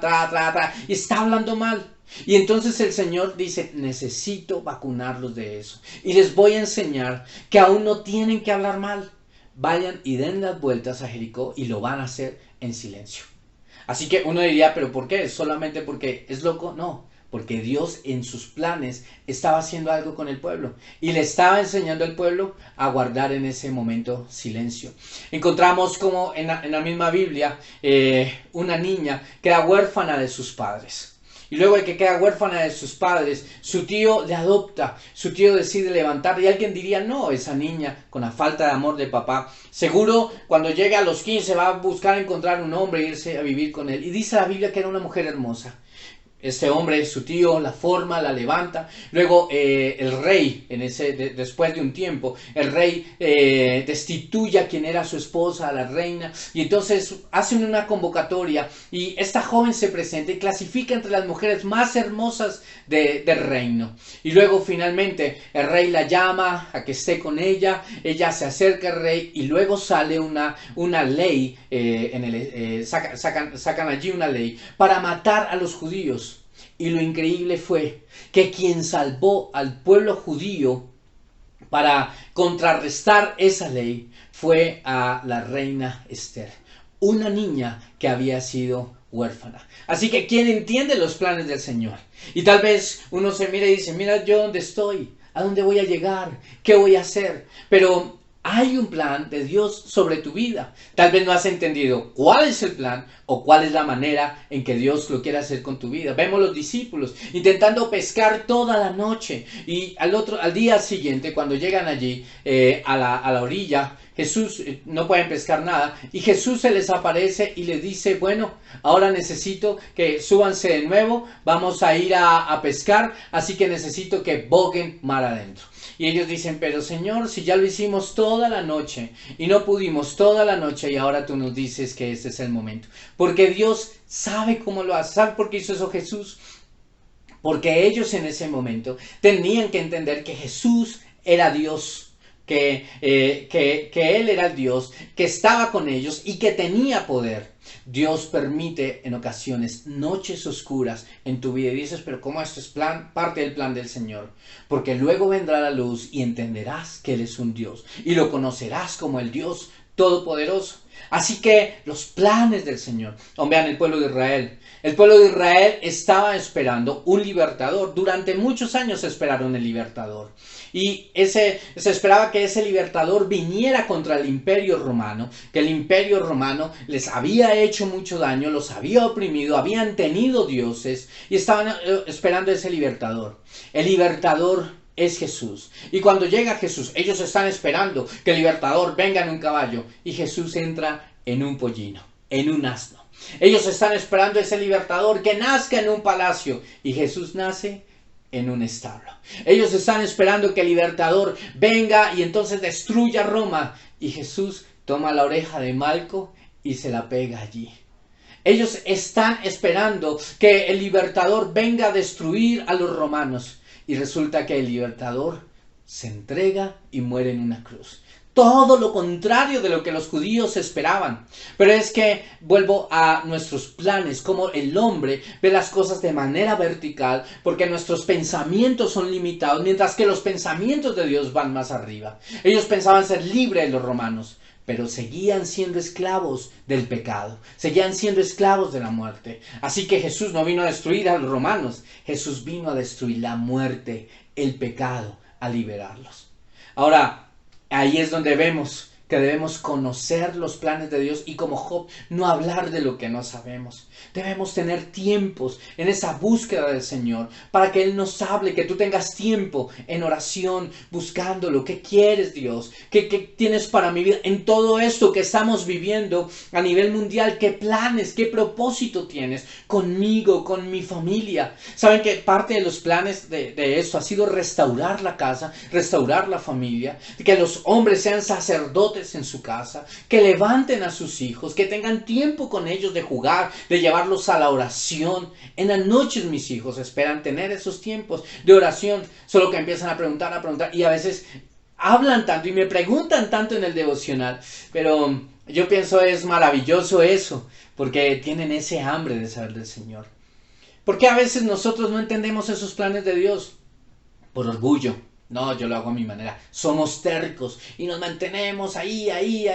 y está hablando mal. Y entonces el Señor dice, necesito vacunarlos de eso. Y les voy a enseñar que aún no tienen que hablar mal. Vayan y den las vueltas a Jericó y lo van a hacer en silencio. Así que uno diría, ¿pero por qué? ¿Solamente porque es loco? No. Porque Dios en sus planes estaba haciendo algo con el pueblo y le estaba enseñando al pueblo a guardar en ese momento silencio. Encontramos como en la misma Biblia una niña queda huérfana de sus padres. Y luego de que queda huérfana de sus padres, su tío le adopta, su tío decide levantarla y alguien diría, no, esa niña con la falta de amor de papá, seguro cuando llegue a los 15 va a buscar encontrar un hombre e irse a vivir con él. Y dice la Biblia que era una mujer hermosa. Este hombre, su tío, la forma, la levanta. Luego el rey, después de un tiempo, el rey destituye a quien era su esposa, a la reina. Y entonces hacen una convocatoria y esta joven se presenta y clasifica entre las mujeres más hermosas del reino. Y luego finalmente el rey la llama a que esté con ella. Ella se acerca al rey y luego sale una ley, sacan allí una ley para matar a los judíos. Y lo increíble fue que quien salvó al pueblo judío para contrarrestar esa ley fue a la reina Esther, una niña que había sido huérfana. Así que quien entiende los planes del Señor. Y tal vez uno se mira y dice, mira yo dónde estoy, a dónde voy a llegar, qué voy a hacer. Pero hay un plan de Dios sobre tu vida. Tal vez no has entendido cuál es el plan o cuál es la manera en que Dios lo quiere hacer con tu vida. Vemos los discípulos intentando pescar toda la noche y al día siguiente, cuando llegan allí a la orilla, Jesús no pueden pescar nada y Jesús se les aparece y les dice, bueno, ahora necesito que súbanse de nuevo, vamos a ir a pescar, así que necesito que boguen mar adentro. Y ellos dicen, pero Señor, si ya lo hicimos toda la noche y no pudimos toda la noche y ahora tú nos dices que este es el momento. Porque Dios sabe cómo lo hace. ¿Sabe por qué hizo eso Jesús? Porque ellos en ese momento tenían que entender que Jesús era Dios. Que Él era el Dios, que estaba con ellos y que tenía poder. Dios permite en ocasiones noches oscuras en tu vida y dices, pero ¿cómo esto es parte del plan del Señor? Porque luego vendrá la luz y entenderás que Él es un Dios y lo conocerás como el Dios Todopoderoso. Así que los planes del Señor. Vean el pueblo de Israel. El pueblo de Israel estaba esperando un libertador. Durante muchos años esperaron el libertador. Y se esperaba que ese libertador viniera contra el Imperio Romano, que el Imperio Romano les había hecho mucho daño, los había oprimido, habían tenido dioses y estaban esperando ese libertador. El libertador es Jesús. Y cuando llega Jesús, ellos están esperando que el libertador venga en un caballo y Jesús entra en un pollino, en un asno. Ellos están esperando ese libertador que nazca en un palacio y Jesús nace en un establo. Ellos están esperando que el libertador venga y entonces destruya Roma y Jesús toma la oreja de Malco y se la pega allí. Ellos están esperando que el libertador venga a destruir a los romanos y resulta que el libertador se entrega y muere en una cruz. Todo lo contrario de lo que los judíos esperaban. Pero es que vuelvo a nuestros planes, como el hombre ve las cosas de manera vertical, porque nuestros pensamientos son limitados, mientras que los pensamientos de Dios van más arriba. Ellos pensaban ser libres de los romanos, pero seguían siendo esclavos del pecado, seguían siendo esclavos de la muerte. Así que Jesús no vino a destruir a los romanos, Jesús vino a destruir la muerte, el pecado, a liberarlos. Ahora, ahí es donde vemos que debemos conocer los planes de Dios y como Job no hablar de lo que no sabemos. Debemos tener tiempos en esa búsqueda del Señor para que Él nos hable, que tú tengas tiempo en oración buscándolo. ¿Qué quieres, Dios? ¿Qué tienes para mi vida? En todo esto que estamos viviendo a nivel mundial, ¿qué planes, qué propósito tienes conmigo, con mi familia? Saben que parte de los planes de esto ha sido restaurar la casa, restaurar la familia, que los hombres sean sacerdotes en su casa, que levanten a sus hijos, que tengan tiempo con ellos de jugar, de llevarlos a la oración. En las noches mis hijos esperan tener esos tiempos de oración, solo que empiezan a preguntar y a veces hablan tanto y me preguntan tanto en el devocional, pero yo pienso es maravilloso eso, porque tienen ese hambre de saber del Señor. ¿Por qué a veces nosotros no entendemos esos planes de Dios? Por orgullo. No, yo lo hago a mi manera. Somos tercos y nos mantenemos ahí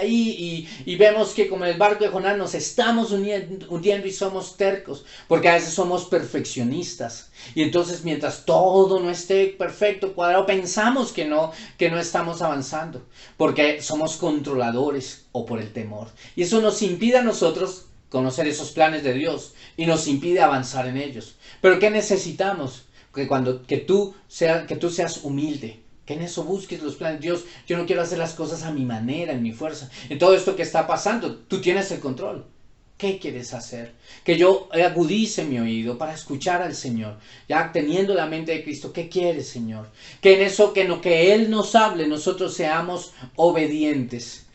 y vemos que como en el barco de Jonás nos estamos hundiendo y somos tercos, porque a veces somos perfeccionistas y entonces mientras todo no esté perfecto, cuadrado, pensamos que no estamos avanzando, porque somos controladores o por el temor. Y eso nos impide a nosotros conocer esos planes de Dios y nos impide avanzar en ellos. Pero ¿qué necesitamos? Que tú seas humilde, que en eso busques los planes. Dios, yo no quiero hacer las cosas a mi manera, en mi fuerza. En todo esto que está pasando, tú tienes el control. ¿Qué quieres hacer? Que yo agudice mi oído para escuchar al Señor, ya teniendo la mente de Cristo. ¿Qué quieres, Señor? Que en eso, que en lo que Él nos hable, nosotros seamos obedientes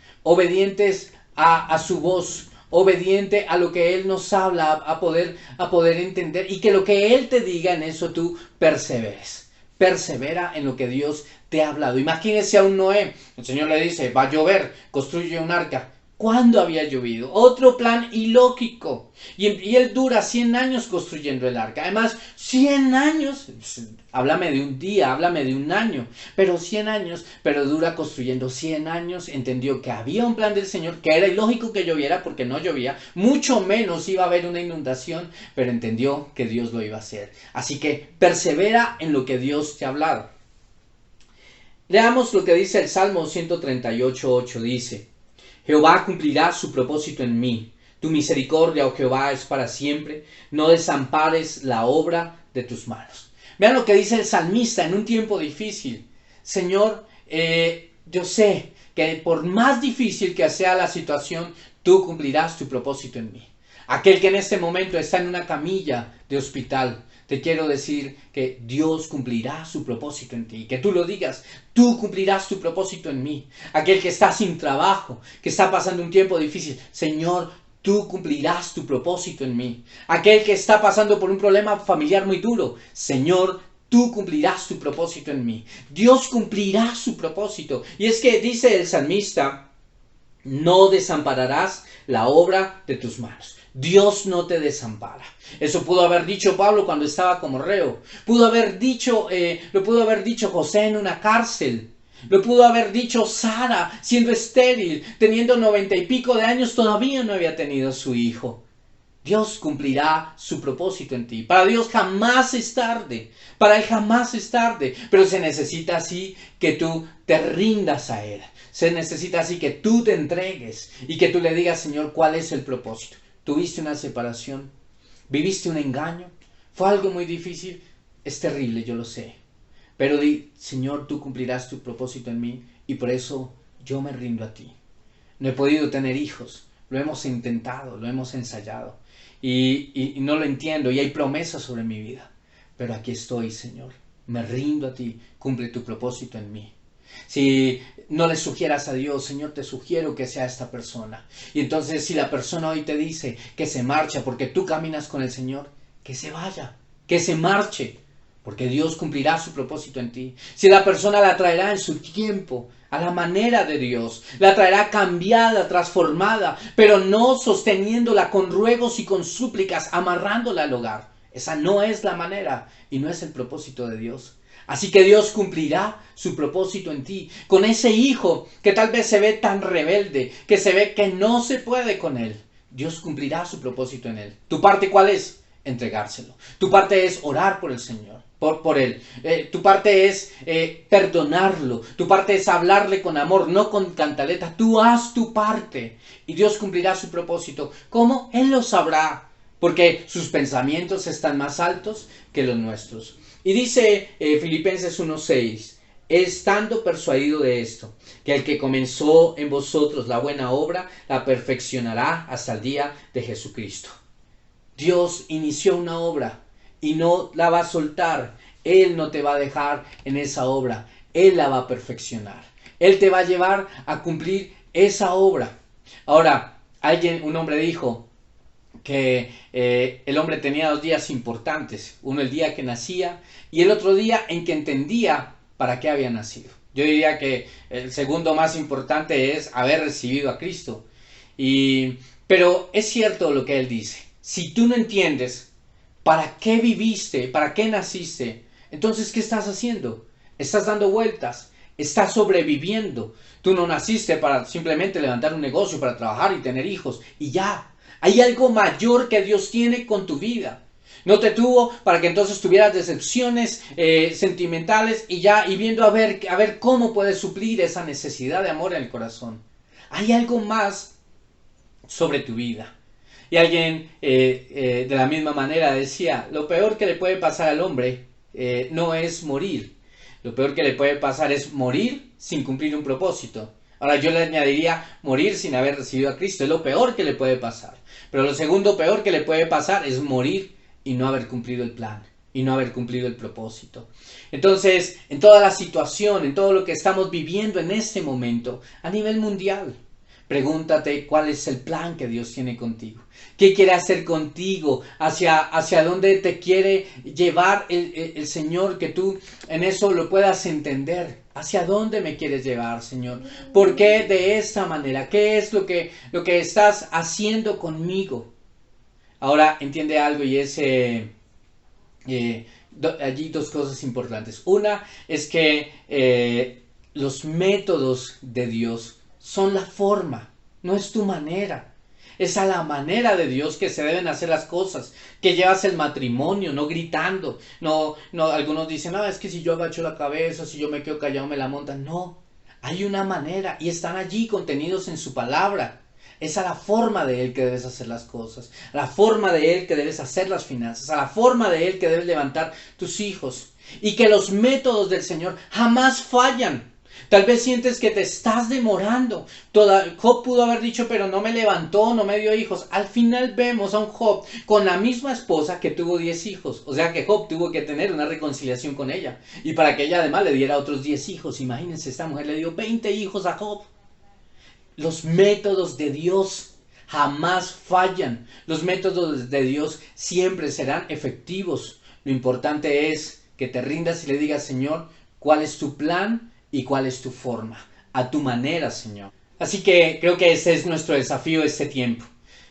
a su voz, obediente a lo que Él nos habla, a poder entender, y que lo que Él te diga en eso tú perseveres. Persevera en lo que Dios te ha hablado. Imagínese a un Noé, el Señor le dice, va a llover, construye un arca. ¿Cuándo había llovido? Otro plan ilógico. Y él dura 100 años construyendo el arca. Además, 100 años, háblame de un día, háblame de un año, pero 100 años, pero dura construyendo 100 años. Entendió que había un plan del Señor, que era ilógico que lloviera porque no llovía, mucho menos iba a haber una inundación, pero entendió que Dios lo iba a hacer. Así que persevera en lo que Dios te ha hablado. Leamos lo que dice el Salmo 138:8, dice: Jehová cumplirá su propósito en mí. Tu misericordia, oh Jehová, es para siempre. No desampares la obra de tus manos. Vean lo que dice el salmista en un tiempo difícil. Señor, yo sé que por más difícil que sea la situación, tú cumplirás tu propósito en mí. Aquel que en este momento está en una camilla de hospital, te quiero decir que Dios cumplirá su propósito en ti. Que tú lo digas, tú cumplirás tu propósito en mí. Aquel que está sin trabajo, que está pasando un tiempo difícil, Señor, tú cumplirás tu propósito en mí. Aquel que está pasando por un problema familiar muy duro, Señor, tú cumplirás tu propósito en mí. Dios cumplirá su propósito. Y es que dice el salmista, no desampararás la obra de tus manos. Dios no te desampara. Eso pudo haber dicho Pablo cuando estaba como reo. Lo pudo haber dicho José en una cárcel. Lo pudo haber dicho Sara siendo estéril, teniendo 90 y pico de años, todavía no había tenido su hijo. Dios cumplirá su propósito en ti. Para Dios jamás es tarde. Para Él jamás es tarde. Pero se necesita así que tú te rindas a Él. Se necesita así que tú te entregues y que tú le digas, Señor, ¿cuál es el propósito? ¿Tuviste una separación? ¿Viviste un engaño? ¿Fue algo muy difícil? Es terrible, yo lo sé. Pero di, Señor, tú cumplirás tu propósito en mí y por eso yo me rindo a ti. No he podido tener hijos. Lo hemos intentado, lo hemos ensayado. Y no lo entiendo y hay promesas sobre mi vida. Pero aquí estoy, Señor. Me rindo a ti. Cumple tu propósito en mí. Si no le sugieras a Dios, Señor, te sugiero que sea esta persona. Y entonces si la persona hoy te dice que se marcha porque tú caminas con el Señor, que se vaya, que se marche, porque Dios cumplirá su propósito en ti. Si la persona la traerá en su tiempo, a la manera de Dios, la traerá cambiada, transformada, pero no sosteniéndola con ruegos y con súplicas, amarrándola al hogar. Esa no es la manera y no es el propósito de Dios. Así que Dios cumplirá su propósito en ti. Con ese hijo que tal vez se ve tan rebelde, que se ve que no se puede con él. Dios cumplirá su propósito en él. ¿Tu parte cuál es? Entregárselo. Tu parte es orar por el Señor. por él. Tu parte es perdonarlo. Tu parte es hablarle con amor, no con cantaleta. Tú haz tu parte y Dios cumplirá su propósito. ¿Cómo? Él lo sabrá, porque sus pensamientos están más altos que los nuestros. Y dice Filipenses 1:6, estando persuadido de esto, que el que comenzó en vosotros la buena obra, la perfeccionará hasta el día de Jesucristo. Dios inició una obra y no la va a soltar. Él no te va a dejar en esa obra. Él la va a perfeccionar. Él te va a llevar a cumplir esa obra. Ahora, un hombre dijo que el hombre tenía 2 días importantes. Uno el día que nacía y el otro día en que entendía para qué había nacido. Yo diría que el segundo más importante es haber recibido a Cristo. Pero es cierto lo que él dice. Si tú no entiendes para qué viviste, para qué naciste, entonces ¿qué estás haciendo? Estás dando vueltas, estás sobreviviendo. Tú no naciste para simplemente levantar un negocio, para trabajar y tener hijos y ya. Hay algo mayor que Dios tiene con tu vida. No te tuvo para que entonces tuvieras decepciones sentimentales y viendo a ver cómo puedes suplir esa necesidad de amor en el corazón. Hay algo más sobre tu vida. Y alguien de la misma manera decía, lo peor que le puede pasar al hombre no es morir. Lo peor que le puede pasar es morir sin cumplir un propósito. Ahora yo le añadiría morir sin haber recibido a Cristo. Es lo peor que le puede pasar. Pero lo segundo peor que le puede pasar es morir y no haber cumplido el plan. Y no haber cumplido el propósito. Entonces, en toda la situación, en todo lo que estamos viviendo en este momento, a nivel mundial, pregúntate cuál es el plan que Dios tiene contigo. ¿Qué quiere hacer contigo? ¿Hacia dónde te quiere llevar el Señor? Que tú en eso lo puedas entender. ¿Hacia dónde me quieres llevar, Señor? ¿Por qué de esta manera? ¿Qué es lo que estás haciendo conmigo? Ahora entiende algo y es allí 2 cosas importantes. Una es que los métodos de Dios son la forma, no es tu manera. Es a la manera de Dios que se deben hacer las cosas, que llevas el matrimonio, no gritando. No, algunos dicen, es que si yo agacho la cabeza, si yo me quedo callado me la montan. No, hay una manera y están allí contenidos en su palabra. Es a la forma de Él que debes hacer las cosas, a la forma de Él que debes hacer las finanzas, a la forma de Él que debes levantar tus hijos. Y que los métodos del Señor jamás fallan. Tal vez sientes que te estás demorando. Job pudo haber dicho, pero no me levantó, no me dio hijos. Al final vemos a un Job con la misma esposa que tuvo 10 hijos. O sea que Job tuvo que tener una reconciliación con ella. Y para que ella además le diera otros 10 hijos. Imagínense, esta mujer le dio 20 hijos a Job. Los métodos de Dios jamás fallan. Los métodos de Dios siempre serán efectivos. Lo importante es que te rindas y le digas, Señor, ¿cuál es tu plan y cuál es tu forma? A tu manera, Señor. Así que creo que ese es nuestro desafío este tiempo.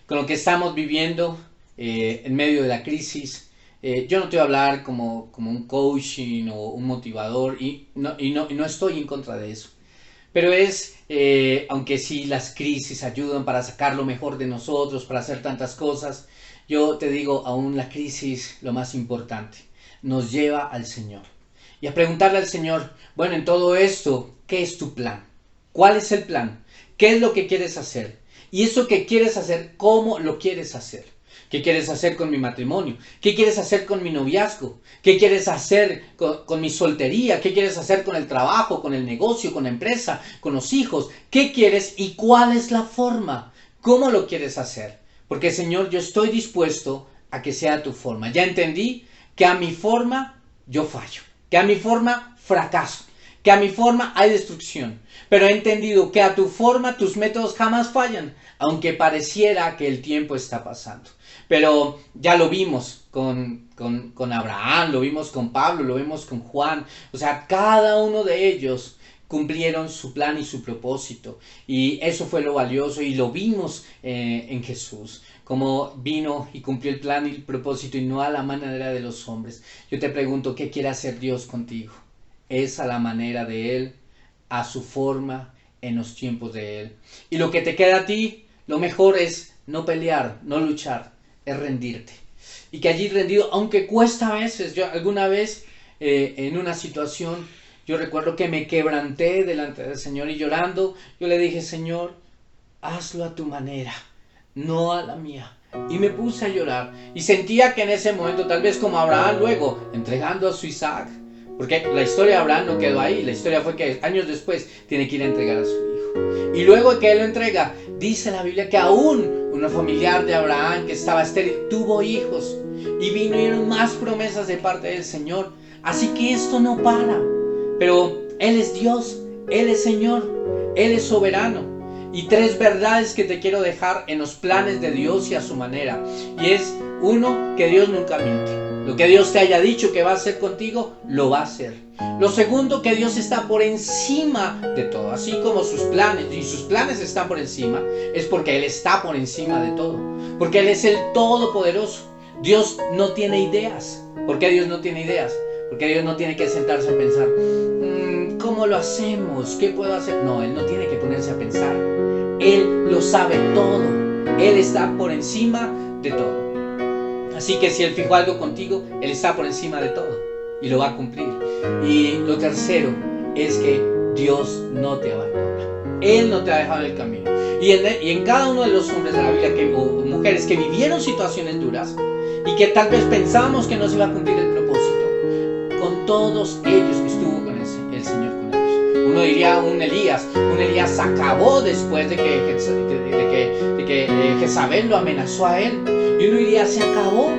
Con lo que estamos viviendo en medio de la crisis, yo no te voy a hablar como un coaching o un motivador y no estoy en contra de eso. Pero aunque sí las crisis ayudan para sacar lo mejor de nosotros, para hacer tantas cosas, yo te digo, aún la crisis, lo más importante, nos lleva al Señor. Y a preguntarle al Señor, bueno, en todo esto, ¿qué es tu plan? ¿Cuál es el plan? ¿Qué es lo que quieres hacer? Y eso que quieres hacer, ¿cómo lo quieres hacer? ¿Qué quieres hacer con mi matrimonio? ¿Qué quieres hacer con mi noviazgo? ¿Qué quieres hacer con mi soltería? ¿Qué quieres hacer con el trabajo, con el negocio, con la empresa, con los hijos? ¿Qué quieres y cuál es la forma? ¿Cómo lo quieres hacer? Porque, Señor, yo estoy dispuesto a que sea tu forma. Ya entendí que a mi forma yo fallo, que a mi forma fracaso, que a mi forma hay destrucción. Pero he entendido que a tu forma tus métodos jamás fallan, aunque pareciera que el tiempo está pasando. Pero ya lo vimos con Abraham, lo vimos con Pablo, lo vimos con Juan. O sea, cada uno de ellos cumplieron su plan y su propósito. Y eso fue lo valioso y lo vimos en Jesús. Como vino y cumplió el plan y el propósito y no a la manera de los hombres. Yo te pregunto, ¿qué quiere hacer Dios contigo? Es a la manera de Él, a su forma, en los tiempos de Él. Y lo que te queda a ti, lo mejor es no pelear, no luchar, es rendirte. Y que allí rendido, aunque cuesta a veces, yo alguna vez en una situación, yo recuerdo que me quebranté delante del Señor y llorando, yo le dije, Señor, hazlo a tu manera, no a la mía. Y me puse a llorar y sentía que en ese momento, tal vez como Abraham luego, entregando a su Isaac, porque la historia de Abraham no quedó ahí, la historia fue que años después tiene que ir a entregar a su hijo. Y luego que él lo entrega, dice la Biblia que aún una familiar de Abraham que estaba estéril tuvo hijos y vinieron más promesas de parte del Señor. Así que esto no para, pero Él es Dios, Él es Señor, Él es soberano. Y 3 verdades que te quiero dejar en los planes de Dios y a su manera. Y es, 1, que Dios nunca miente. Lo que Dios te haya dicho que va a hacer contigo, lo va a hacer. Lo segundo, que Dios está por encima de todo. Así como sus planes, y sus planes están por encima, es porque Él está por encima de todo. Porque Él es el Todopoderoso. Dios no tiene ideas. ¿Por qué Dios no tiene ideas? Porque Dios no tiene que sentarse a pensar, ¿cómo lo hacemos? ¿Qué puedo hacer? No, Él no tiene que ponerse a pensar. Él lo sabe todo. Él está por encima de todo. Así que si Él fijó algo contigo, Él está por encima de todo y lo va a cumplir. Y lo tercero es que Dios no te abandona. Él no te ha dejado en el camino. Y en cada uno de los hombres de la Biblia o mujeres que vivieron situaciones duras y que tal vez pensábamos que no se iba a cumplir el propósito, con todos ellos estuvo con el Señor con ellos. Uno diría un Elías acabó después de que Jezabel lo amenazó a él. Y uno diría, se acabó.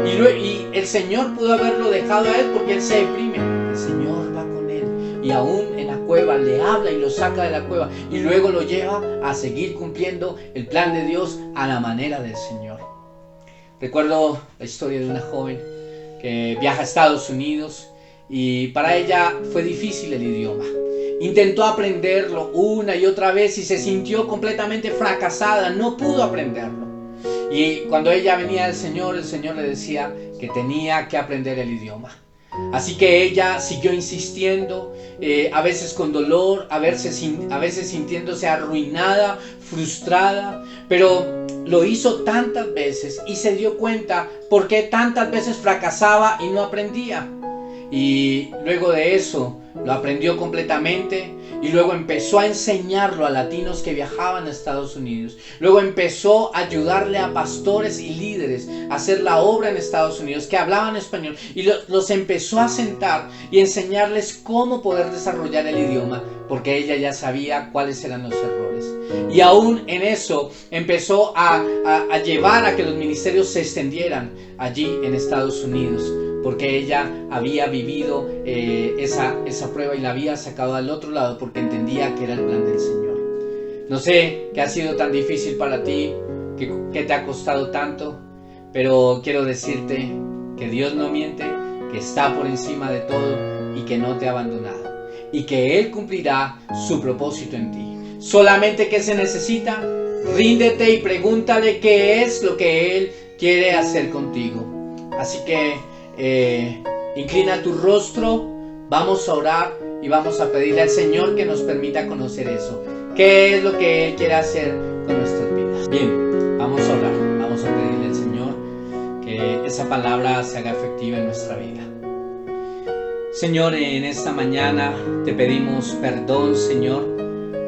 Y el Señor pudo haberlo dejado a él porque él se deprime. El Señor va con él. Y aún en la cueva le habla y lo saca de la cueva. Y luego lo lleva a seguir cumpliendo el plan de Dios a la manera del Señor. Recuerdo la historia de una joven que viaja a Estados Unidos. Y para ella fue difícil el idioma. Intentó aprenderlo una y otra vez y se sintió completamente fracasada. No pudo aprenderlo. Y cuando ella venía del Señor, el Señor le decía que tenía que aprender el idioma. Así que ella siguió insistiendo, a veces con dolor, a veces sintiéndose arruinada, frustrada, pero lo hizo tantas veces y se dio cuenta por qué tantas veces fracasaba y no aprendía. Y luego de eso lo aprendió completamente y luego empezó a enseñarlo a latinos que viajaban a Estados Unidos. Luego empezó a ayudarle a pastores y líderes a hacer la obra en Estados Unidos que hablaban español y los empezó a sentar y enseñarles cómo poder desarrollar el idioma, porque ella ya sabía cuáles eran los errores. Y aún en eso empezó a llevar a que los ministerios se extendieran allí en Estados Unidos, porque ella había vivido esa prueba y la había sacado al otro lado porque entendía que era el plan del Señor. No sé qué ha sido tan difícil para ti, qué te ha costado tanto, pero quiero decirte que Dios no miente, que está por encima de todo y que no te ha abandonado y que Él cumplirá su propósito en ti. Solamente que se necesita, ríndete y pregúntale qué es lo que Él quiere hacer contigo. Así que inclina tu rostro, vamos a orar y vamos a pedirle al Señor que nos permita conocer eso. ¿Qué es lo que Él quiere hacer con nuestras vidas? Bien, vamos a orar, vamos a pedirle al Señor que esa palabra se haga efectiva en nuestra vida. Señor, en esta mañana te pedimos perdón, Señor.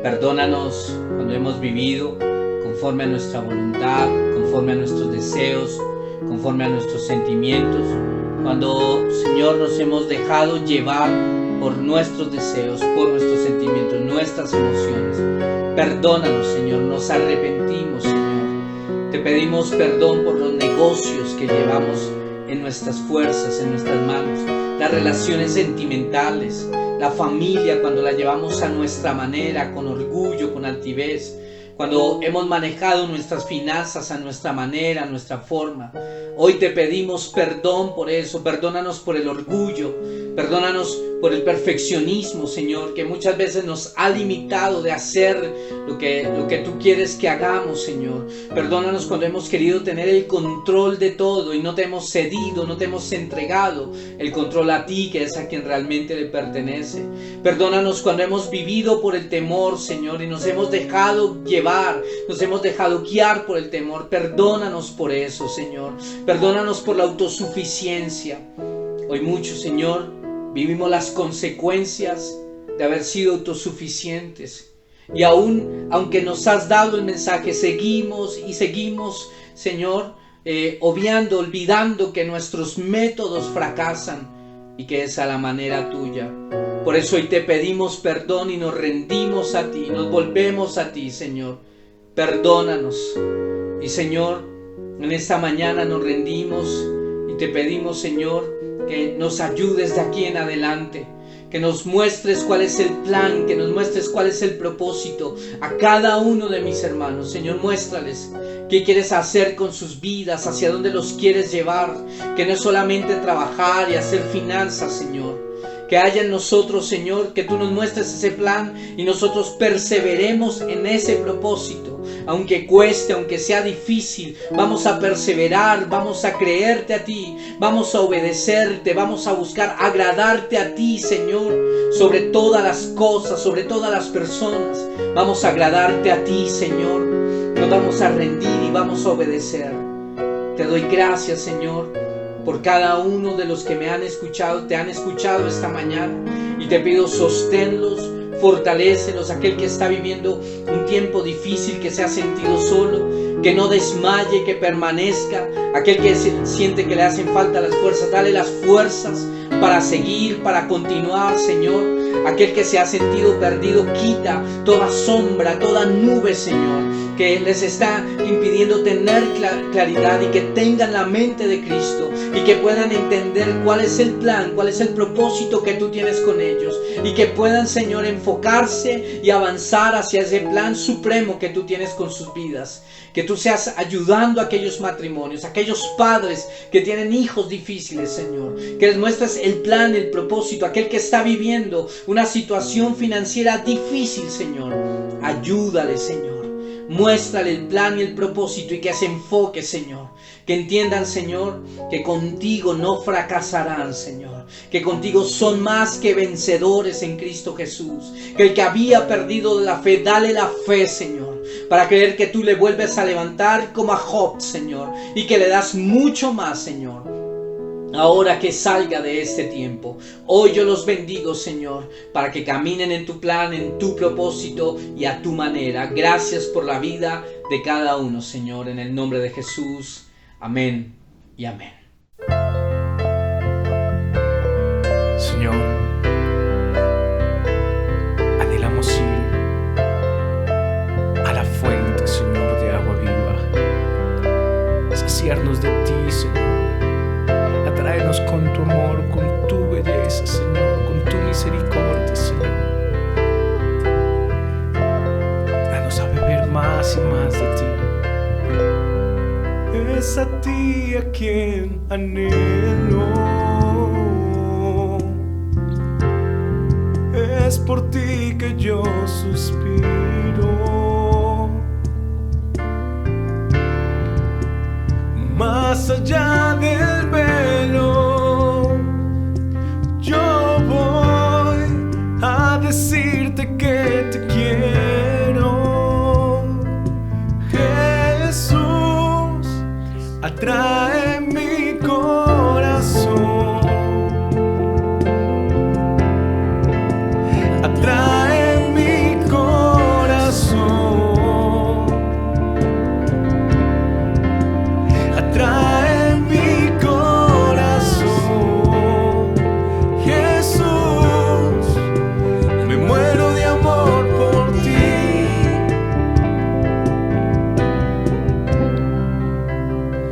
Perdónanos cuando hemos vivido conforme a nuestra voluntad, conforme a nuestros deseos, conforme a nuestros sentimientos. Cuando, Señor, nos hemos dejado llevar por nuestros deseos, por nuestros sentimientos, nuestras emociones. Perdónanos, Señor, nos arrepentimos, Señor. Te pedimos perdón por los negocios que llevamos en nuestras fuerzas, en nuestras manos, las relaciones sentimentales, la familia cuando la llevamos a nuestra manera, con orgullo, con altivez, cuando hemos manejado nuestras finanzas a nuestra manera, a nuestra forma. Hoy te pedimos perdón por eso, perdónanos por el orgullo, perdónanos por el perfeccionismo, Señor, que muchas veces nos ha limitado de hacer lo que tú quieres que hagamos, Señor. Perdónanos cuando hemos querido tener el control de todo y no te hemos cedido, no te hemos entregado el control a ti, que es a quien realmente le pertenece. Perdónanos cuando hemos vivido por el temor, Señor, y nos hemos dejado llevar, nos hemos dejado guiar por el temor. Perdónanos por eso, Señor. Perdónanos por la autosuficiencia. Hoy muchos, Señor, Vivimos las consecuencias de haber sido autosuficientes. Y aún, aunque nos has dado el mensaje, seguimos, Señor, obviando, olvidando que nuestros métodos fracasan y que es a la manera tuya. Por eso hoy te pedimos perdón y nos rendimos a ti, nos volvemos a ti, Señor. Perdónanos. Y Señor, en esta mañana nos rendimos y te pedimos, Señor, que nos ayudes de aquí en adelante, que nos muestres cuál es el plan, que nos muestres cuál es el propósito a cada uno de mis hermanos. Señor, muéstrales qué quieres hacer con sus vidas, hacia dónde los quieres llevar, que no es solamente trabajar y hacer finanzas, Señor. Que haya en nosotros, Señor, que tú nos muestres ese plan y nosotros perseveremos en ese propósito. Aunque cueste, aunque sea difícil, vamos a perseverar, vamos a creerte a ti, vamos a obedecerte, vamos a buscar agradarte a ti, Señor, sobre todas las cosas, sobre todas las personas. Vamos a agradarte a ti, Señor. Nos vamos a rendir y vamos a obedecer. Te doy gracias, Señor, por cada uno de los que me han escuchado, te han escuchado esta mañana, y te pido sosténlos, fortalécelos. Aquel que está viviendo un tiempo difícil, que se ha sentido solo, que no desmaye, que permanezca. Aquel que siente que le hacen falta las fuerzas, dale las fuerzas para seguir, para continuar, Señor. Aquel que se ha sentido perdido, quita toda sombra, toda nube, Señor, que les está impidiendo tener claridad, y que tengan la mente de Cristo y que puedan entender cuál es el plan, cuál es el propósito que tú tienes con ellos, y que puedan, Señor, enfocarse y avanzar hacia ese plan supremo que tú tienes con sus vidas. Que tú seas ayudando a aquellos matrimonios, a aquellos padres que tienen hijos difíciles, Señor. Que les muestres el plan, el propósito, aquel que está viviendo una situación financiera difícil, Señor. Ayúdale, Señor. Muéstrale el plan y el propósito, y que se enfoque, Señor. Que entiendan, Señor, que contigo no fracasarán, Señor. Que contigo son más que vencedores en Cristo Jesús. Que el que había perdido la fe, dale la fe, Señor, para creer que tú le vuelves a levantar como a Job, Señor, y que le das mucho más, Señor, ahora que salga de este tiempo. Hoy yo los bendigo, Señor, para que caminen en tu plan, en tu propósito y a tu manera. Gracias por la vida de cada uno, Señor, en el nombre de Jesús. Amén y amén. Señor, anhelamos ir a la fuente, Señor, de agua viva, saciarnos de ti, Señor, atraernos con tu amor, con tu belleza, Señor, con tu misericordia, Señor. Danos a beber más y más de ti. Es a ti a quien anhelo, es por ti que yo suspiro. Más allá del velo, yo voy a decirte que te quiero. Jesús, atrae mi corazón, atrae mi corazón, atrae mi corazón. Jesús, me muero de amor por ti.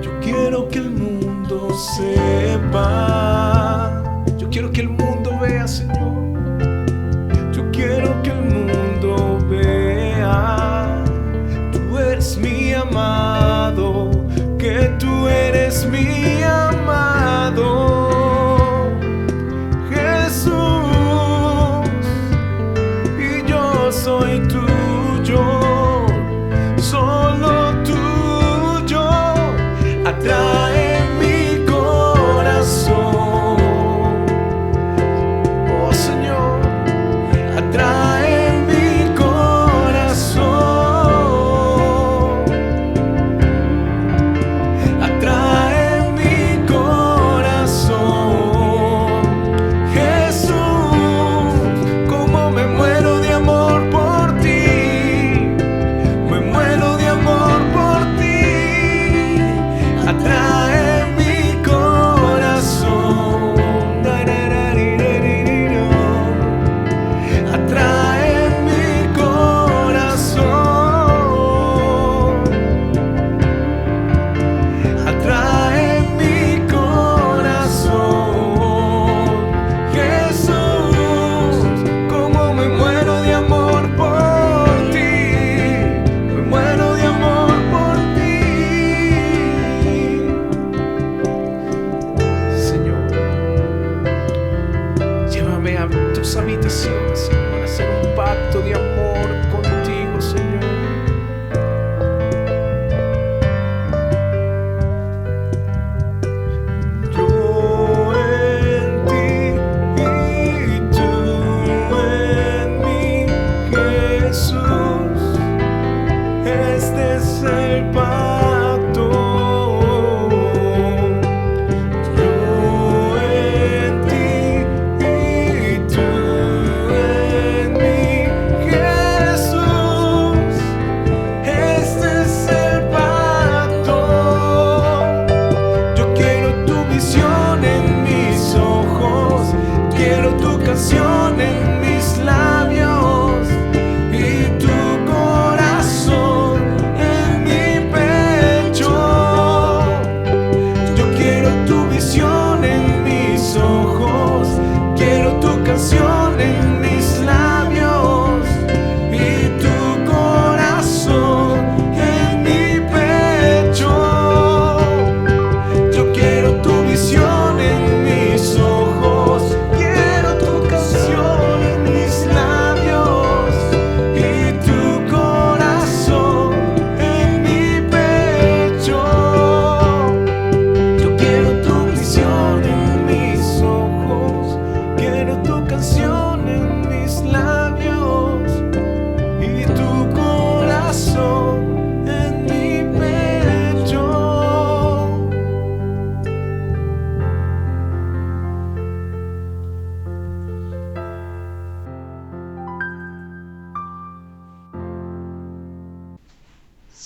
Yo quiero que el mundo sepa, yo quiero que el mundo vea, Señor. Yo quiero que el mundo vea, tú eres mi amado, que tú eres mi amado. Jesús, y yo soy tuyo, solo tuyo. Atrae mi corazón, oh Señor, atrae mi corazón, atrae mi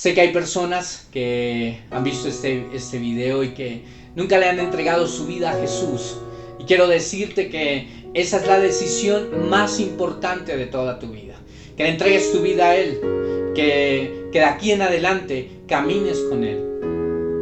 Sé que hay personas que han visto este video y que nunca le han entregado su vida a Jesús. Y quiero decirte que esa es la decisión más importante de toda tu vida. Que le entregues tu vida a Él. Que de aquí en adelante camines con Él.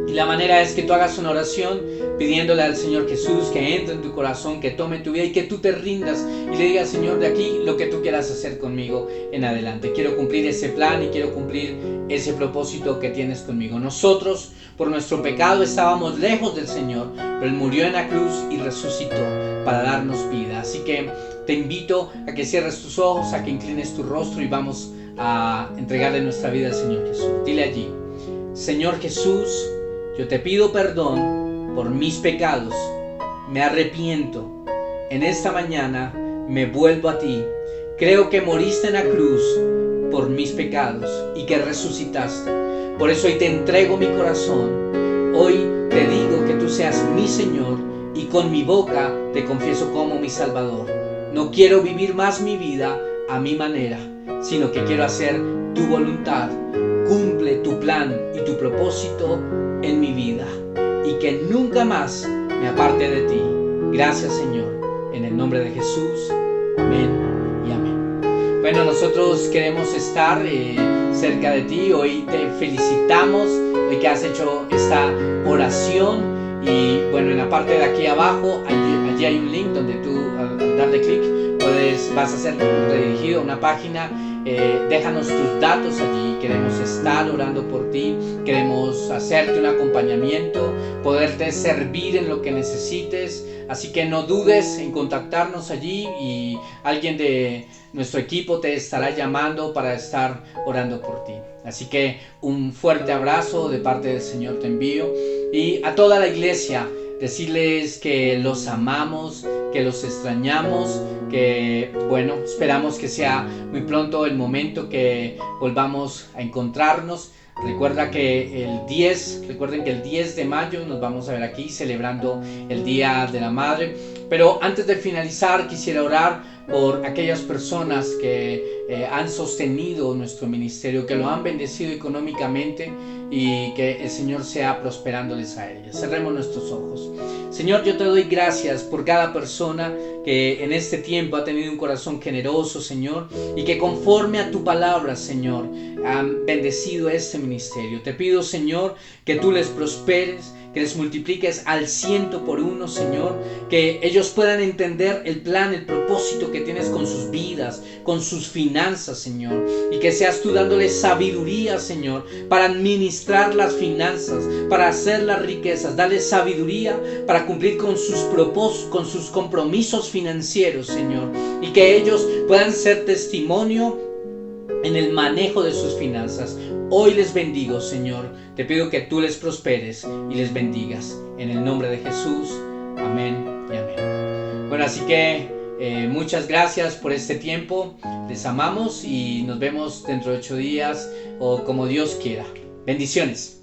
Y la manera es que tú hagas una oración pidiéndole al Señor Jesús que entre en tu corazón, que tome tu vida y que tú te rindas y le digas: Señor, de aquí lo que tú quieras hacer conmigo en adelante. Quiero cumplir ese plan y quiero cumplir ese propósito que tienes conmigo. Nosotros, por nuestro pecado, estábamos lejos del Señor, pero Él murió en la cruz y resucitó para darnos vida. Así que te invito a que cierres tus ojos, a que inclines tu rostro y vamos a entregarle nuestra vida al Señor Jesús. Dile allí: Señor Jesús, yo te pido perdón por mis pecados, me arrepiento, en esta mañana me vuelvo a ti, creo que moriste en la cruz por mis pecados y que resucitaste, por eso hoy te entrego mi corazón, hoy te digo que tú seas mi Señor y con mi boca te confieso como mi Salvador. No quiero vivir más mi vida a mi manera, sino que quiero hacer tu voluntad. Cumple tu plan y tu propósito en mi vida y que nunca más me aparte de ti. Gracias, Señor, en el nombre de Jesús. Amén y amén. Bueno, nosotros queremos estar cerca de ti. Hoy te felicitamos, hoy que has hecho esta oración. Y bueno, en la parte de aquí abajo, allí hay un link donde tú al darle clic vas a ser redirigido a una página. Déjanos tus datos allí, queremos estar orando por ti, queremos hacerte un acompañamiento, poderte servir en lo que necesites, así que no dudes en contactarnos allí y alguien de nuestro equipo te estará llamando para estar orando por ti. Así que un fuerte abrazo de parte del Señor te envío, y a toda la iglesia decirles que los amamos, que los extrañamos, que bueno, esperamos que sea muy pronto el momento que volvamos a encontrarnos. Recuerden que el 10 de mayo nos vamos a ver aquí celebrando el Día de la Madre. Pero antes de finalizar quisiera orar por aquellas personas que han sostenido nuestro ministerio, que lo han bendecido económicamente y que el Señor sea prosperándoles a ellos. Cerremos nuestros ojos. Señor, yo te doy gracias por cada persona que en este tiempo ha tenido un corazón generoso, Señor, y que conforme a tu palabra, Señor, han bendecido este ministerio. Te pido, Señor, que tú les prosperes, que les multipliques al 100 por 1, Señor, que ellos puedan entender el plan, el propósito que tienes con sus vidas, con sus finanzas, Señor, y que seas tú dándoles sabiduría, Señor, para administrar las finanzas, para hacer las riquezas. Dale sabiduría para cumplir con sus propósitos, con sus compromisos financieros, Señor, y que ellos puedan ser testimonio en el manejo de sus finanzas. Hoy les bendigo, Señor. Te pido que tú les prosperes y les bendigas. En el nombre de Jesús. Amén y amén. Bueno, así que muchas gracias por este tiempo. Les amamos y nos vemos dentro de 8 días o como Dios quiera. Bendiciones.